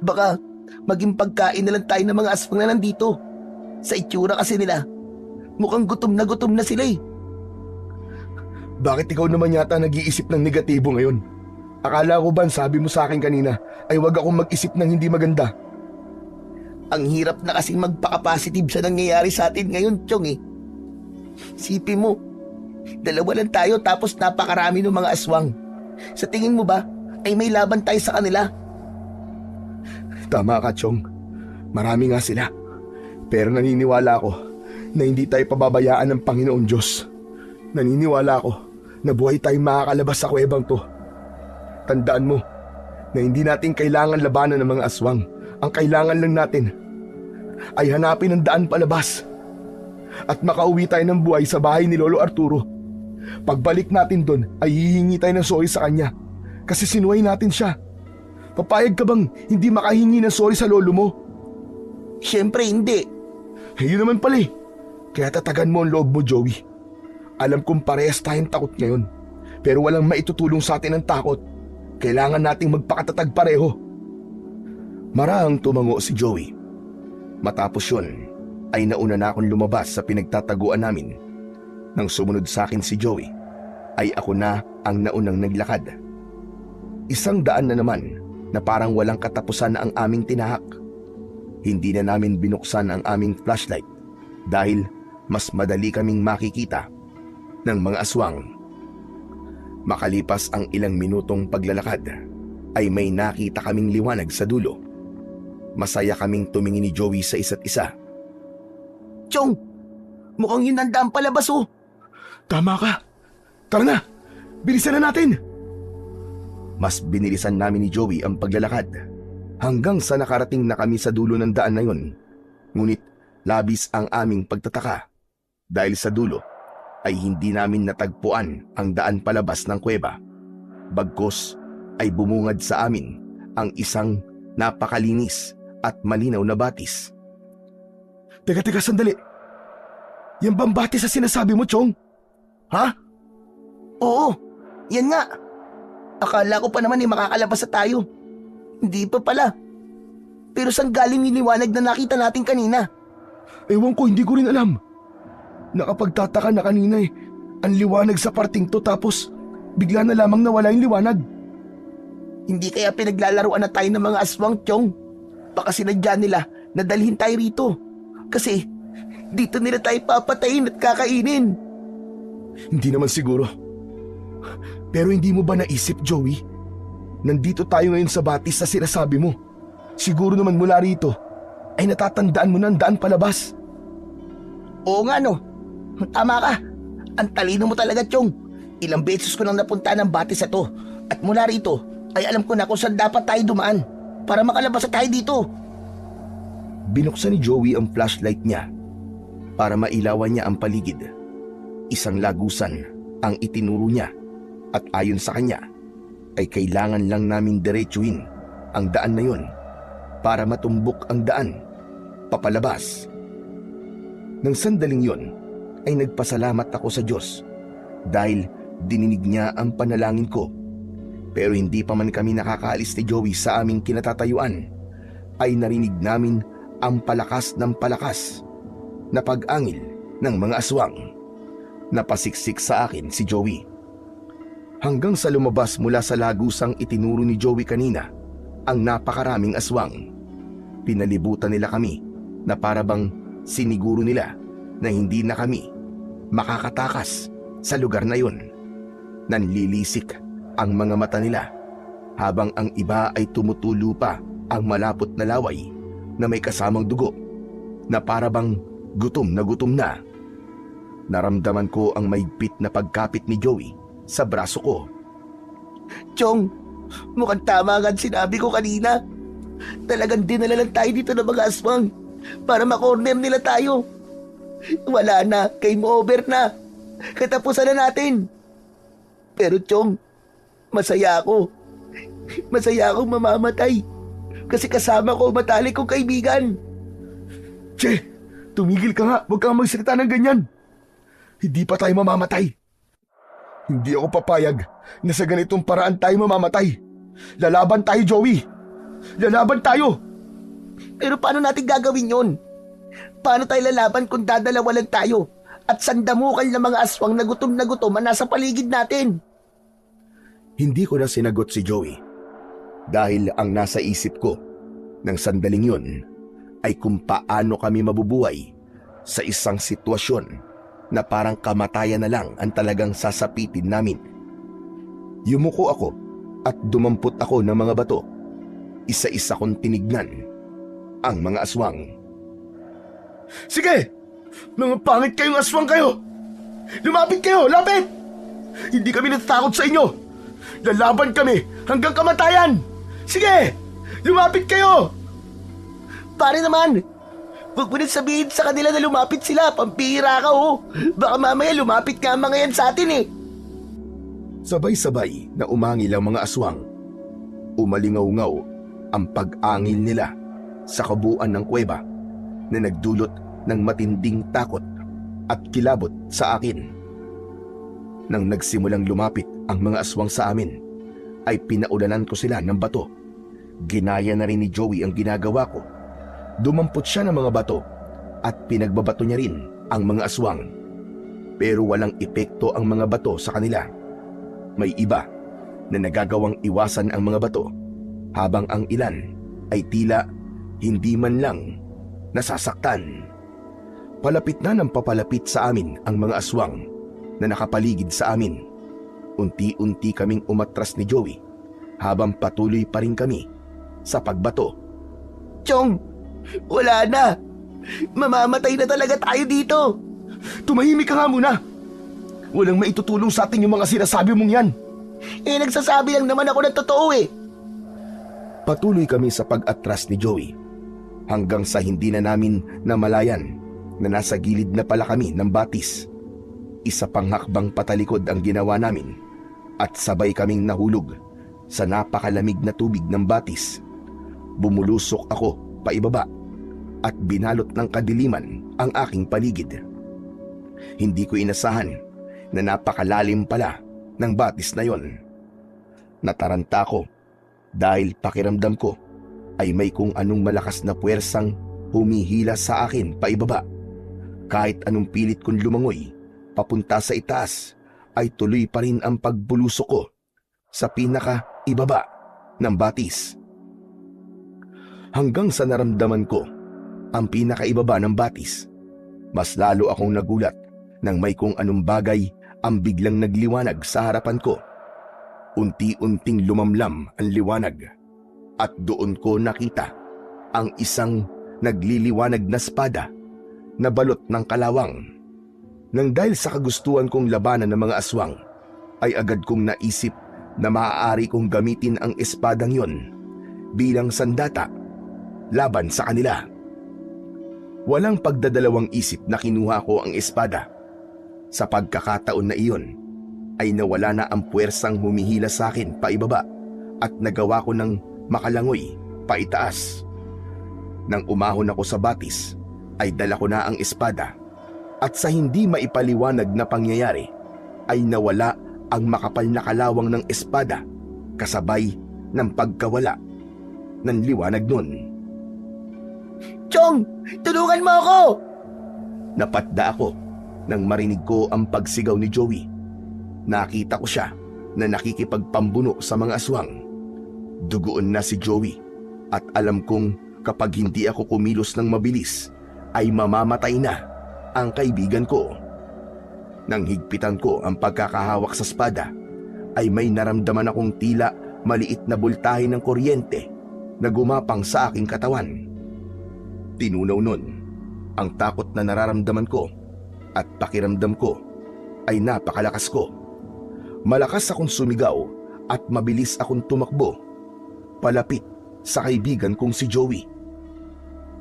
Baka maging pagkain na lang tayo ng mga aswang na nandito. Sa itsura kasi nila, mukhang gutom na sila eh. Bakit ikaw naman yata nag-iisip ng negatibo ngayon? Akala ko ba sabi mo sa akin kanina ay wag akong mag-isip ng hindi maganda? Ang hirap na kasing magpaka-positive sa nangyayari sa atin ngayon, Chong eh. Sipin mo, dalawa lang tayo tapos napakarami ng mga aswang. Sa tingin mo ba ay may laban tayo sa kanila? Tama ka, Chong. Marami nga sila. Pero naniniwala ako na hindi tayo pababayaan ng Panginoon Diyos. Naniniwala ako na buhay tayong makakalabas sa kuwebang to. Tandaan mo na hindi natin kailangan labanan ng mga aswang. Ang kailangan lang natin ay hanapin ang daan palabas at makauwi tayo ng buhay sa bahay ni Lolo Arturo. Pagbalik natin doon ay hihingi tayo ng sorry sa kanya kasi sinuway natin siya. Papayag ka bang hindi makahingi ng sorry sa lolo mo? Siyempre hindi. Yun naman pala eh. Kaya tatagan mo ang loob mo, Joey. Alam kong parehas tayong takot ngayon. Pero walang maitutulong sa atin ng takot. Kailangan nating magpakatatag pareho. Marahang tumango si Joey. Matapos yun, ay nauna na akong lumabas sa pinagtataguan namin. Nang sumunod sa akin si Joey, ay ako na ang naunang naglakad. 100 na naman na parang walang katapusan na ang aming tinahak. Hindi na namin binuksan ang aming flashlight dahil mas madali kaming makikita ng mga aswang. Makalipas ang ilang minutong paglalakad, ay may nakita kaming liwanag sa dulo. Masaya kaming tumingin ni Joey sa isa't isa. Chong, mukhang yun ang daan palabas oh. Tama ka. Tara na, bilisan na natin. Mas binilisan namin ni Joey ang paglalakad hanggang sa nakarating na kami sa dulo ng daan na yun. Ngunit labis ang aming pagtataka dahil sa dulo ay hindi namin natagpuan ang daan palabas ng kuweba. Bagkus ay bumungad sa amin ang isang napakalinis at malinaw na batis. Teka, sandali. Yan bang batis sa sinasabi mo, Chong? Ha? Oo, yan nga. Akala ko pa naman makakalabas na tayo. Hindi pa pala. Pero saan galing yung liwanag na nakita natin kanina? Ewan ko, hindi ko rin alam. Nakapagtataka na kanina ang liwanag sa parting to tapos bigla na lamang nawala yung liwanag. Hindi kaya pinaglalaruan na tayo ng mga aswang, Chong. Baka sinadya nila na dalhin tayo rito. Kasi dito nila tayo papatayin at kakainin. Hindi naman siguro. Pero hindi mo ba naisip, Joey? Nandito tayo ngayon sa batis na sinasabi mo. Siguro naman mula rito ay natatandaan mo na ang daan palabas. Oo nga no. Tama ka. Ang talino mo talaga, Chong. Ilang beses ko nang napunta ng batis na to. At mula rito ay alam ko na kung saan dapat tayo dumaan para makalabas na tayo dito. Binuksan ni Joey ang flashlight niya para mailawan niya ang paligid. Isang lagusan ang itinuro niya at ayon sa kanya ay kailangan lang namin diretsuhin ang daan na yun para matumbok ang daan papalabas. Nang sandaling yun ay nagpasalamat ako sa Diyos dahil dininig niya ang panalangin ko. Pero hindi pa man kami nakakaalis ni Joey sa aming kinatatayuan ay narinig namin ang palakas ng palakas na pag-angil ng mga aswang. Napasiksik sa akin si Joey. Hanggang sa lumabas mula sa lagusang itinuro ni Joey kanina ang napakaraming aswang. Pinalibutan nila kami na parabang siniguro nila na hindi na kami makakatakas sa lugar na yun. Nanlilisik ang mga mata nila habang ang iba ay tumutulo pa ang malapot na laway na may kasamang dugo na parabang gutom na. Naramdaman ko ang maigpit na pagkapit ni Joey sa braso ko. Chong, mukhang tama nga ang sinabi ko kanina. Talagang dinala lang tayo dito ng mga aswang para makorner nila tayo. Wala na, game over na. Katapusan na natin. Pero Chong, masaya ako. Masaya akong mamamatay. Kasi kasama ko matalik kong kaibigan. Che, tumigil ka nga. Huwag kang magsalita ng ganyan. Hindi pa tayo mamamatay. Hindi ako papayag na sa ganitong paraan tayo mamamatay. Lalaban tayo, Joey. Lalaban tayo. Pero paano natin gagawin yon? Paano tayo lalaban kung dadalawa lang tayo at sandamukal na mga aswang na gutom ang nasa paligid natin? Hindi ko na sinagot si Joey dahil ang nasa isip ko ng sandaling yun ay kung paano kami mabubuhay sa isang sitwasyon na parang kamatayan na lang ang talagang sasapitin namin. Yumuko ako at dumampot ako ng mga bato. Isa-isa kong tinignan ang mga aswang. Sige! Mga pangit kayong aswang kayo! Lumapit kayo! Lapit! Hindi kami natatakot sa inyo! Lalaban kami hanggang kamatayan! Sige! Lumapit kayo! Pare naman! Huwag mo nang sabihin sa kanila na lumapit sila. Pampihira ka oh. Baka mamaya lumapit ka ang mga yan sa atin eh. Sabay-sabay na umangil ang mga aswang. Umalingaw-ngaw ang pag-angil nila sa kabuuan ng kuweba na nagdulot ng matinding takot at kilabot sa akin. Nang nagsimulang lumapit ang mga aswang sa amin, ay pinaulanan ko sila ng bato. Ginaya na rin ni Joey ang ginagawa ko. Dumampot siya ng mga bato at pinagbabato niya rin ang mga aswang. Pero walang epekto ang mga bato sa kanila. May iba na nagagawang iwasan ang mga bato, habang ang ilan ay tila hindi man lang nasasaktan. Palapit na ng papalapit sa amin ang mga aswang na nakapaligid sa amin. Unti-unti kaming umatras ni Joey habang patuloy pa rin kami sa pagbato. Chong, wala na. Mamamatay na talaga tayo dito. Tumahimik ka nga muna. Walang maitutulong sa atin yung mga sinasabi mong yan. Nagsasabi lang naman ako ng totoo eh. Patuloy kami sa pag-atras ni Joey hanggang sa hindi na namin namalayan na nasa gilid na pala kami ng batis. Isa pang hakbang patalikod ang ginawa namin at sabay kaming nahulog sa napakalamig na tubig ng batis. Bumulusok ako paibaba at binalot ng kadiliman ang aking paligid. Hindi ko inasahan na napakalalim pala ng batis na yon. Nataranta ko dahil pakiramdam ko ay may kung anong malakas na puwersang humihila sa akin paibaba. Kahit anong pilit kong lumangoy papunta sa itaas, ay tuloy pa rin ang pagbulusok ko sa pinaka-ibaba ng batis. Hanggang sa naramdaman ko ang pinaka-ibaba ng batis, mas lalo akong nagulat nang may kung anong bagay ang biglang nagliwanag sa harapan ko. Unti-unting lumamlam ang liwanag at doon ko nakita ang isang nagliliwanag na espada na balot ng kalawang. Nang dahil sa kagustuhan kong labanan ng mga aswang, ay agad kong naisip na maaari kong gamitin ang espadang yon bilang sandata laban sa kanila. Walang pagdadalawang isip na kinuha ko ang espada. Sa pagkakataon na iyon, ay nawala na ang puwersang humihila sa akin paibaba at nagawa ko ng makalangoy paitaas. Nang umahon ako sa batis, ay dala ko na ang espada. At sa hindi maipaliwanag na pangyayari, ay nawala ang makapal na kalawang ng espada kasabay ng pagkawala ng liwanag nun. Chong, tulungan mo ako! Napatda ako nang marinig ko ang pagsigaw ni Joey. Nakita ko siya na nakikipagpambuno sa mga aswang. Dugoon na si Joey at alam kong kapag hindi ako kumilos ng mabilis, ay mamamatay na ang kaibigan ko. Nang higpitan ko ang pagkakahawak sa espada, ay may naramdaman akong tila maliit na bultahe ng kuryente na gumapang sa aking katawan. Tinunaw nun ang takot na nararamdaman ko at pakiramdam ko ay napakalakas ko. Malakas akong sumigaw at mabilis akong tumakbo palapit sa kaibigan kong si Joey.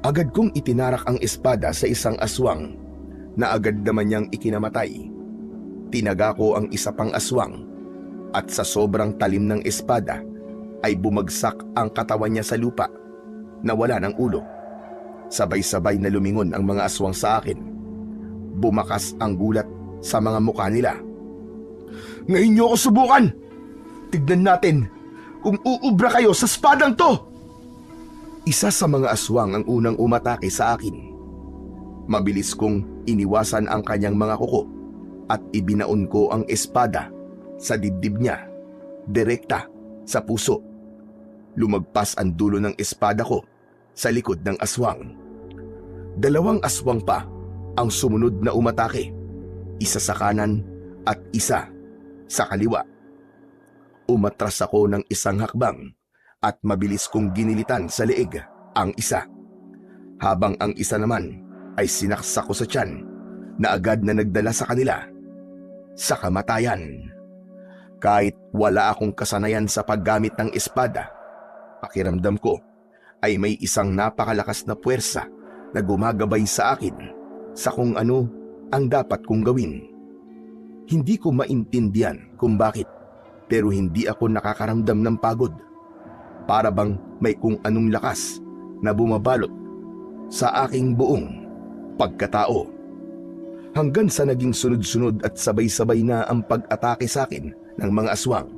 Agad kong itinarak ang espada sa isang aswang na agad naman niyang ikinamatay. Tinaga ko ang isa pang aswang at sa sobrang talim ng espada ay bumagsak ang katawan niya sa lupa na wala ng ulo. Sabay-sabay na lumingon ang mga aswang sa akin. Bumakas ang gulat sa mga mukha nila. Ngayon niyo ako subukan! Tignan natin kung uubra kayo sa espadang to! Isa sa mga aswang ang unang umatake sa akin. Mabilis kong iniwasan ang kanyang mga kuko at ibinaon ko ang espada sa dibdib niya, direkta sa puso. Lumagpas ang dulo ng espada ko sa likod ng aswang. Dalawang aswang pa ang sumunod na umatake, isa sa kanan at isa sa kaliwa. Umatras ako ng isang hakbang at mabilis kong ginilitan sa leeg ang isa, habang ang isa naman ay sinaksak ko sa tiyan na agad na nagdala sa kanila sa kamatayan. Kahit wala akong kasanayan sa paggamit ng espada, pakiramdam ko ay may isang napakalakas na puwersa na gumagabay sa akin sa kung ano ang dapat kong gawin. Hindi ko maintindihan kung bakit, pero hindi ako nakakaramdam ng pagod. Para bang may kung anong lakas na bumabalot sa aking buong pagkatao. Hanggang sa naging sunod-sunod at sabay-sabay na ang pag-atake sa akin ng mga aswang.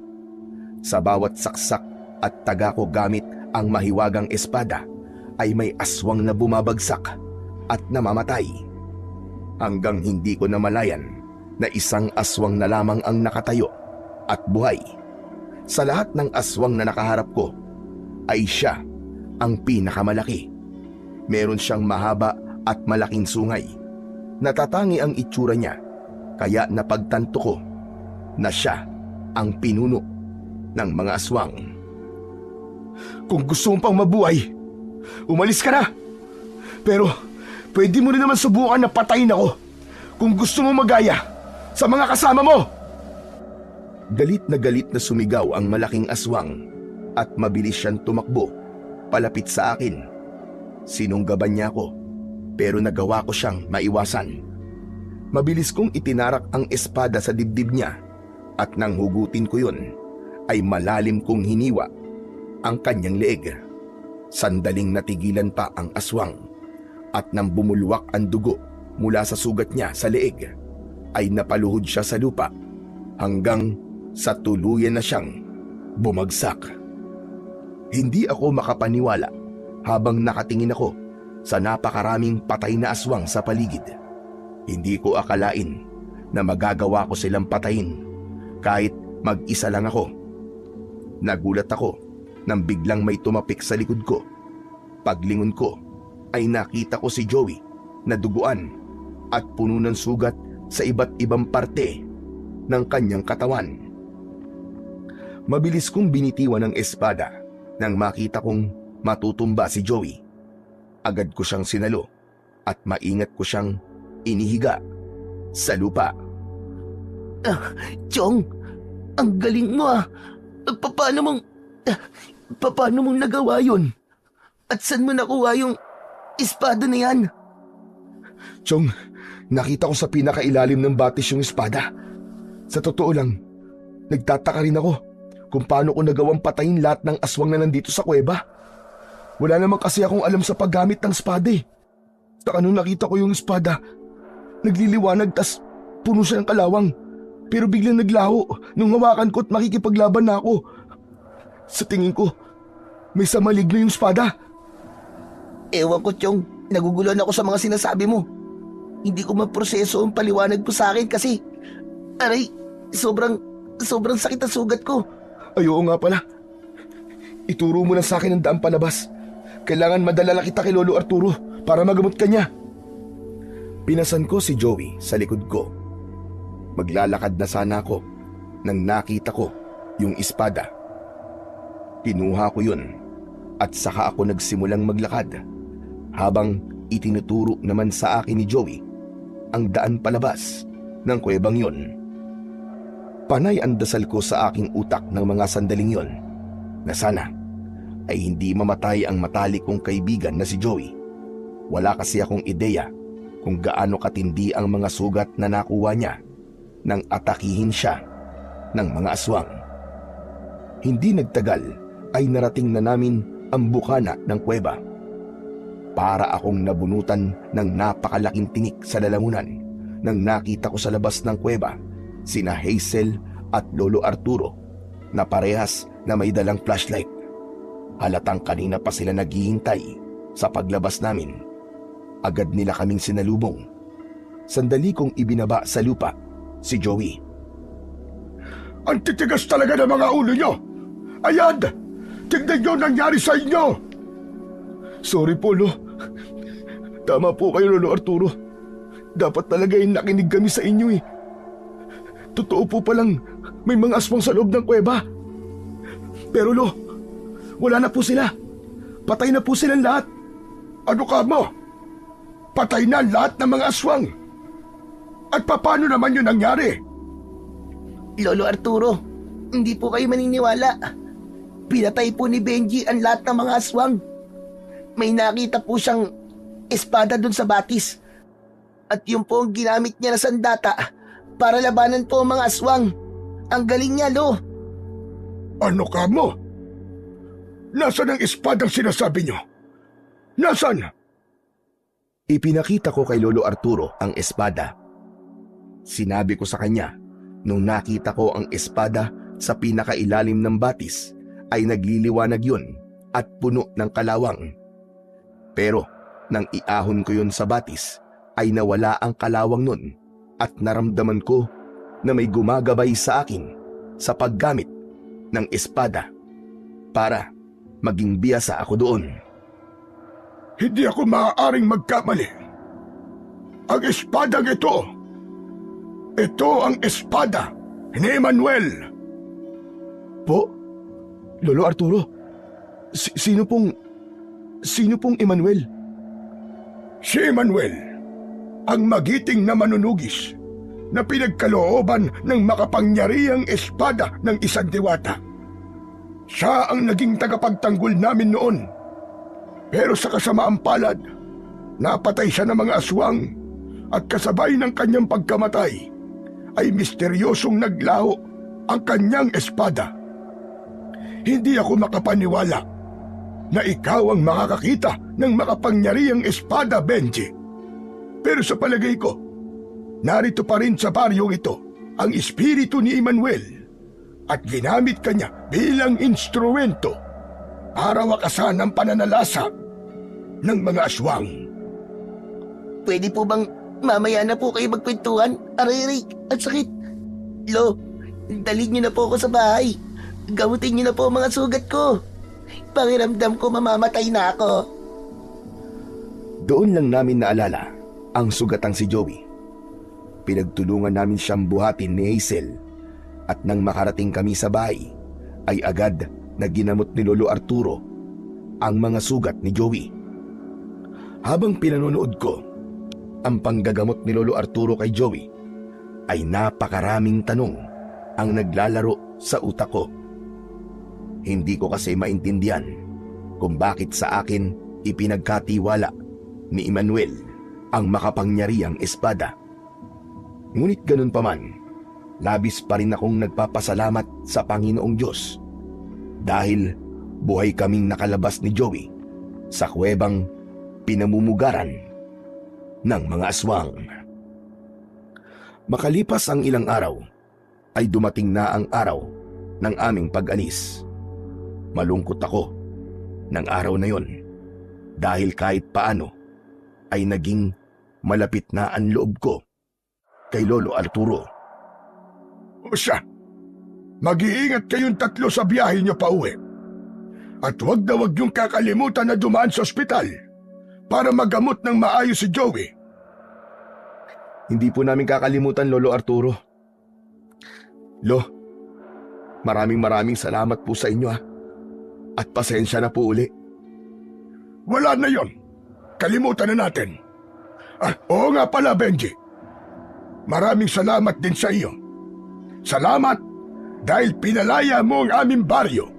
Sa bawat saksak at taga ko gamit ang mahiwagang espada ay may aswang na bumabagsak at namamatay. Hanggang hindi ko namalayan na isang aswang na lamang ang nakatayo at buhay. Sa lahat ng aswang na nakaharap ko ay siya ang pinakamalaki. Meron siyang mahaba at malaking sungay. Natatangi ang itsura niya, kaya napagtanto ko na siya ang pinuno ng mga aswang. Kung gusto mong pang mabuhay, umalis ka na. Pero pwede mo rin naman subukan na patayin ako kung gusto mo magaya sa mga kasama mo. Galit na sumigaw ang malaking aswang at mabilis siyang tumakbo palapit sa akin. Sinunggaban niya ako pero nagawa ko siyang maiwasan. Mabilis kong itinarak ang espada sa dibdib niya at nang hugutin ko yun ay malalim kong hiniwa ang kanyang leeg. Sandaling natigilan pa ang aswang at nang bumulwak ang dugo mula sa sugat niya sa leeg ay napaluhod siya sa lupa hanggang sa tuluyan na siyang bumagsak. Hindi ako makapaniwala habang nakatingin ako sa napakaraming patay na aswang sa paligid. Hindi ko akalain na magagawa ko silang patayin kahit mag-isa lang ako. Nagulat ako nang biglang may tumapik sa likod ko. Paglingon ko ay nakita ko si Joey na duguan at puno ng sugat sa iba't ibang parte ng kanyang katawan. Mabilis kong binitiwan ng espada nang makita kong matutumba si Joey. Agad ko siyang sinalo at maingat ko siyang inihiga sa lupa. Chong, ang galing mo ah. Paano mong nagawa yun? At saan mo nakuha yung espada na yan? Chong, nakita ko sa pinakailalim ng batis yung espada. Sa totoo lang, nagtataka rin ako kung paano ko nagawang patayin lahat ng aswang na nandito sa kuweba. Wala naman kasi akong alam sa paggamit ng espada eh. Saka nung nakita ko yung espada, nagliliwanag tas puno siya ng kalawang. Pero biglang naglaho nung hawakan ko at makikipaglaban na ako. Sa tingin ko, may sa maligno yung espada. Ewan ko, Chong. Naguguluhan ako sa mga sinasabi mo. Hindi ko maproseso ang paliwanag mo sa akin kasi, aray, sobrang sakit ang sugat ko. Ay, oo nga pala. Ituro mo lang sa akin ang daan palabas. Kailangan madala lang kita kay Lolo Arturo para magamot ka niya. Pinasan ko si Joey sa likod ko. Maglalakad na sana ako nang nakita ko yung espada. Kinuha ko yun at saka ako nagsimulang maglakad habang itinuturo naman sa akin ni Joey ang daan palabas ng kuwebang yun. Panay ang dasal ko sa aking utak ng mga sandaling yon na sana ay hindi mamatay ang matalik kong kaibigan na si Joey. Wala kasi akong ideya kung gaano katindi ang mga sugat na nakuha niya nang atakihin siya ng mga aswang. Hindi nagtagal ay narating na namin ang bukana ng kuweba. Para akong nabunutan ng napakalaking tinik sa lalamunan nang nakita ko sa labas ng kuweba sina Hazel at Lolo Arturo na parehas na may dalang flashlight. Halatang kanina pa sila naghihintay sa paglabas namin. Agad nila kaming sinalubong. Sandali kong ibinaba sa lupa si Joey. Ang titigas talaga ng mga ulo nyo. Ayan! Tignan nyo nangyari sa inyo! Sorry po, Lo. Tama po kayo, Lolo Arturo. Dapat talaga nakinig kami sa inyo eh. Totoo po palang may mga aswang sa loob ng kuweba. Pero Lo, wala na po sila. Patay na po silang lahat. Ano ka mo? Patay na lahat ng mga aswang. At paano naman yun nangyari? Lolo Arturo, hindi po kayo maniniwala. Pinatay po ni Benji ang lahat ng mga aswang. May nakita po siyang espada dun sa batis. At yun po ang ginamit niya na sandata para labanan po ang mga aswang. Ang galing niya, Lo. Ano ka mo? Nasaan ang espadang sinasabi nyo? Nasaan? Ipinakita ko kay Lolo Arturo ang espada. Sinabi ko sa kanya, nung nakita ko ang espada sa pinakailalim ng batis, ay nagliliwanag yun at puno ng kalawang. Pero nang iahon ko yun sa batis, ay nawala ang kalawang nun at naramdaman ko na may gumagabay sa akin sa paggamit ng espada para maging biyasa ako doon. Hindi ako maaaring magkamali. Ang espadang ito ang espada ni Manuel. Po? Lolo Arturo? Sino pong Emmanuel? Si Manuel, ang magiting na manunugis na pinagkalooban ng makapangyarihang espada ng isang diwata. Siya ang naging tagapagtanggol namin noon. Pero sa kasamaang palad, napatay siya ng mga aswang at kasabay ng kanyang pagkamatay ay misteryosong naglaho ang kanyang espada. Hindi ako makapaniwala na ikaw ang makakakita ng makapangyarihang espada, Benji. Pero sa palagay ko, narito pa rin sa baryong ito ang espiritu ni Emmanuel at ginamit kanya bilang instrumento para wakasan ang pananalasa ng mga aswang. Pwede po bang mamaya na po kayo magkwentuhan? Aray, at sakit. Lo, dalhin niyo na po ako sa bahay. Gamutin niyo na po ang mga sugat ko. Pakiramdam ko mamamatay na ako. Doon lang namin naalala ang sugatang si Joey. Pinagtulungan namin siyang buhatin ni Hazel at nang makarating kami sa bahay ay agad na ginamot ni Lolo Arturo ang mga sugat ni Joey. Habang pinanonood ko ang panggagamot ni Lolo Arturo kay Joey ay napakaraming tanong ang naglalaro sa utak ko. Hindi ko kasi maintindihan kung bakit sa akin ipinagkatiwala ni Emmanuel ang makapangyarihang espada. Ngunit ganun pa man, labis pa rin akong nagpapasalamat sa Panginoong Diyos dahil buhay kaming nakalabas ni Joey sa kuwebang pinamumugaran ng mga aswang. Makalipas ang ilang araw, ay dumating na ang araw ng aming pag-alis. Malungkot ako ng araw na yon dahil kahit paano ay naging malapit na ang loob ko kay Lolo Arturo. O siya, mag-iingat kayong tatlo sa biyahe niyo pa uwi. At huwag na huwag niyong kakalimutan na dumaan sa ospital para magamot ng maayos si Joey. Hindi po namin kakalimutan, Lolo Arturo. Lo, maraming salamat po sa inyo at pasensya na po uli. Wala na yon. Kalimutan na natin. Oo nga pala, Benji. Maraming salamat din sa iyo. Salamat dahil pinalaya mo ang aming baryo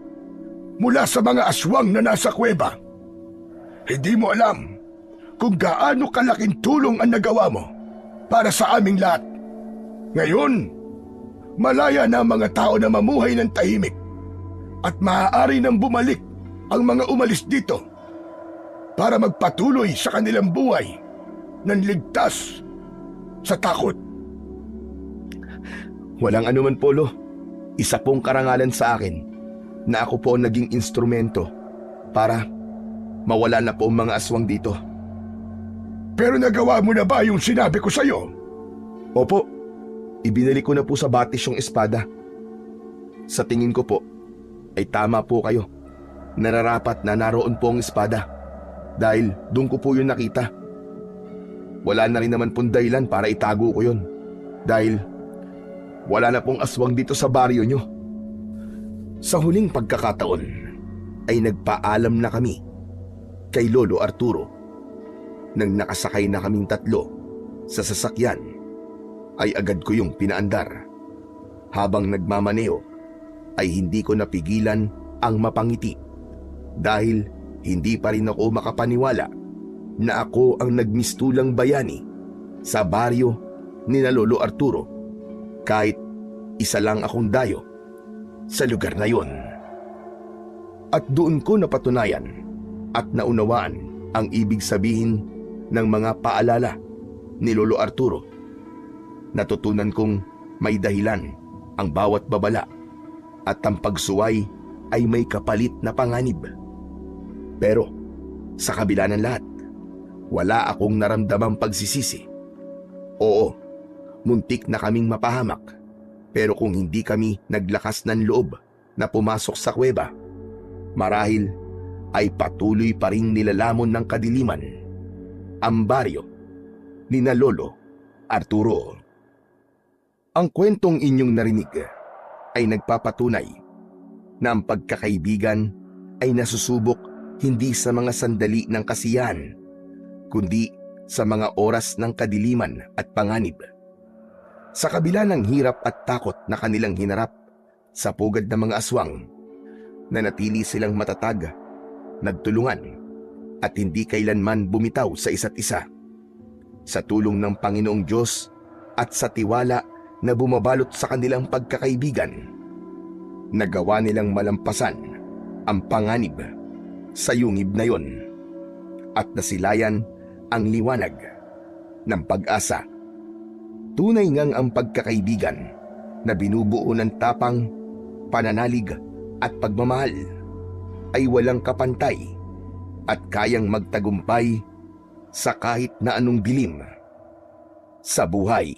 mula sa mga aswang na nasa kuweba. Hindi mo alam kung gaano kalaking tulong ang nagawa mo para sa aming lahat. Ngayon, malaya na ang mga tao na mamuhay ng tahimik at maaari nang bumalik ang mga umalis dito para magpatuloy sa kanilang buhay ng ligtas sa takot. Walang anuman po, Lo. Isa pong karangalan sa akin na ako po naging instrumento para mawala na po ang mga aswang dito. Pero nagawa mo na ba yung sinabi ko sa'yo? Opo, ibinalik ko na po sa batis yung espada. Sa tingin ko po, ay tama po kayo. Nararapat na naroon po ang espada dahil doon ko po yun nakita. Wala na rin naman pong dahilan para itago ko yun dahil wala na pong aswang dito sa baryo nyo. Sa huling pagkakataon ay nagpaalam na kami kay Lolo Arturo. Nang nakasakay na kaming tatlo sa sasakyan ay agad ko yung pinaandar. Habang nagmamaneo ay hindi ko napigilan ang mapangiti dahil hindi pa rin ako makapaniwala na ako ang nagmistulang bayani sa baryo ni na Lolo Arturo kahit isa lang akong dayo sa lugar na yon. At doon ko napatunayan at naunawaan ang ibig sabihin ng mga paalala ni Lolo Arturo. Natutunan kong may dahilan ang bawat babala at ang pagsuway ay may kapalit na panganib. Pero sa kabila ng lahat, wala akong naramdamang pagsisisi. Oo, muntik na kaming mapahamak, pero kung hindi kami naglakas ng loob na pumasok sa kuweba, marahil ay patuloy pa ring nilalamon ng kadiliman ang baryo ni na Lolo Arturo. Ang kwentong inyong narinig ay nagpapatunay na ang pagkakaibigan ay nasusubok hindi sa mga sandali ng kasiyahan, kundi sa mga oras ng kadiliman at panganib. Sa kabila ng hirap at takot na kanilang hinarap sa pugad ng mga aswang, nanatili silang matatag, nagtulungan, at hindi kailanman bumitaw sa isa't isa. Sa tulong ng Panginoong Diyos at sa tiwala na bumabalot sa kanilang pagkakaibigan, nagawa nilang malampasan ang panganib sa yungib na yon at nasilayan ang liwanag ng pag-asa. Tunay ngang ang pagkakaibigan na binubuo ng tapang, pananalig at pagmamahal ay walang kapantay at kayang magtagumpay sa kahit na anong dilim sa buhay.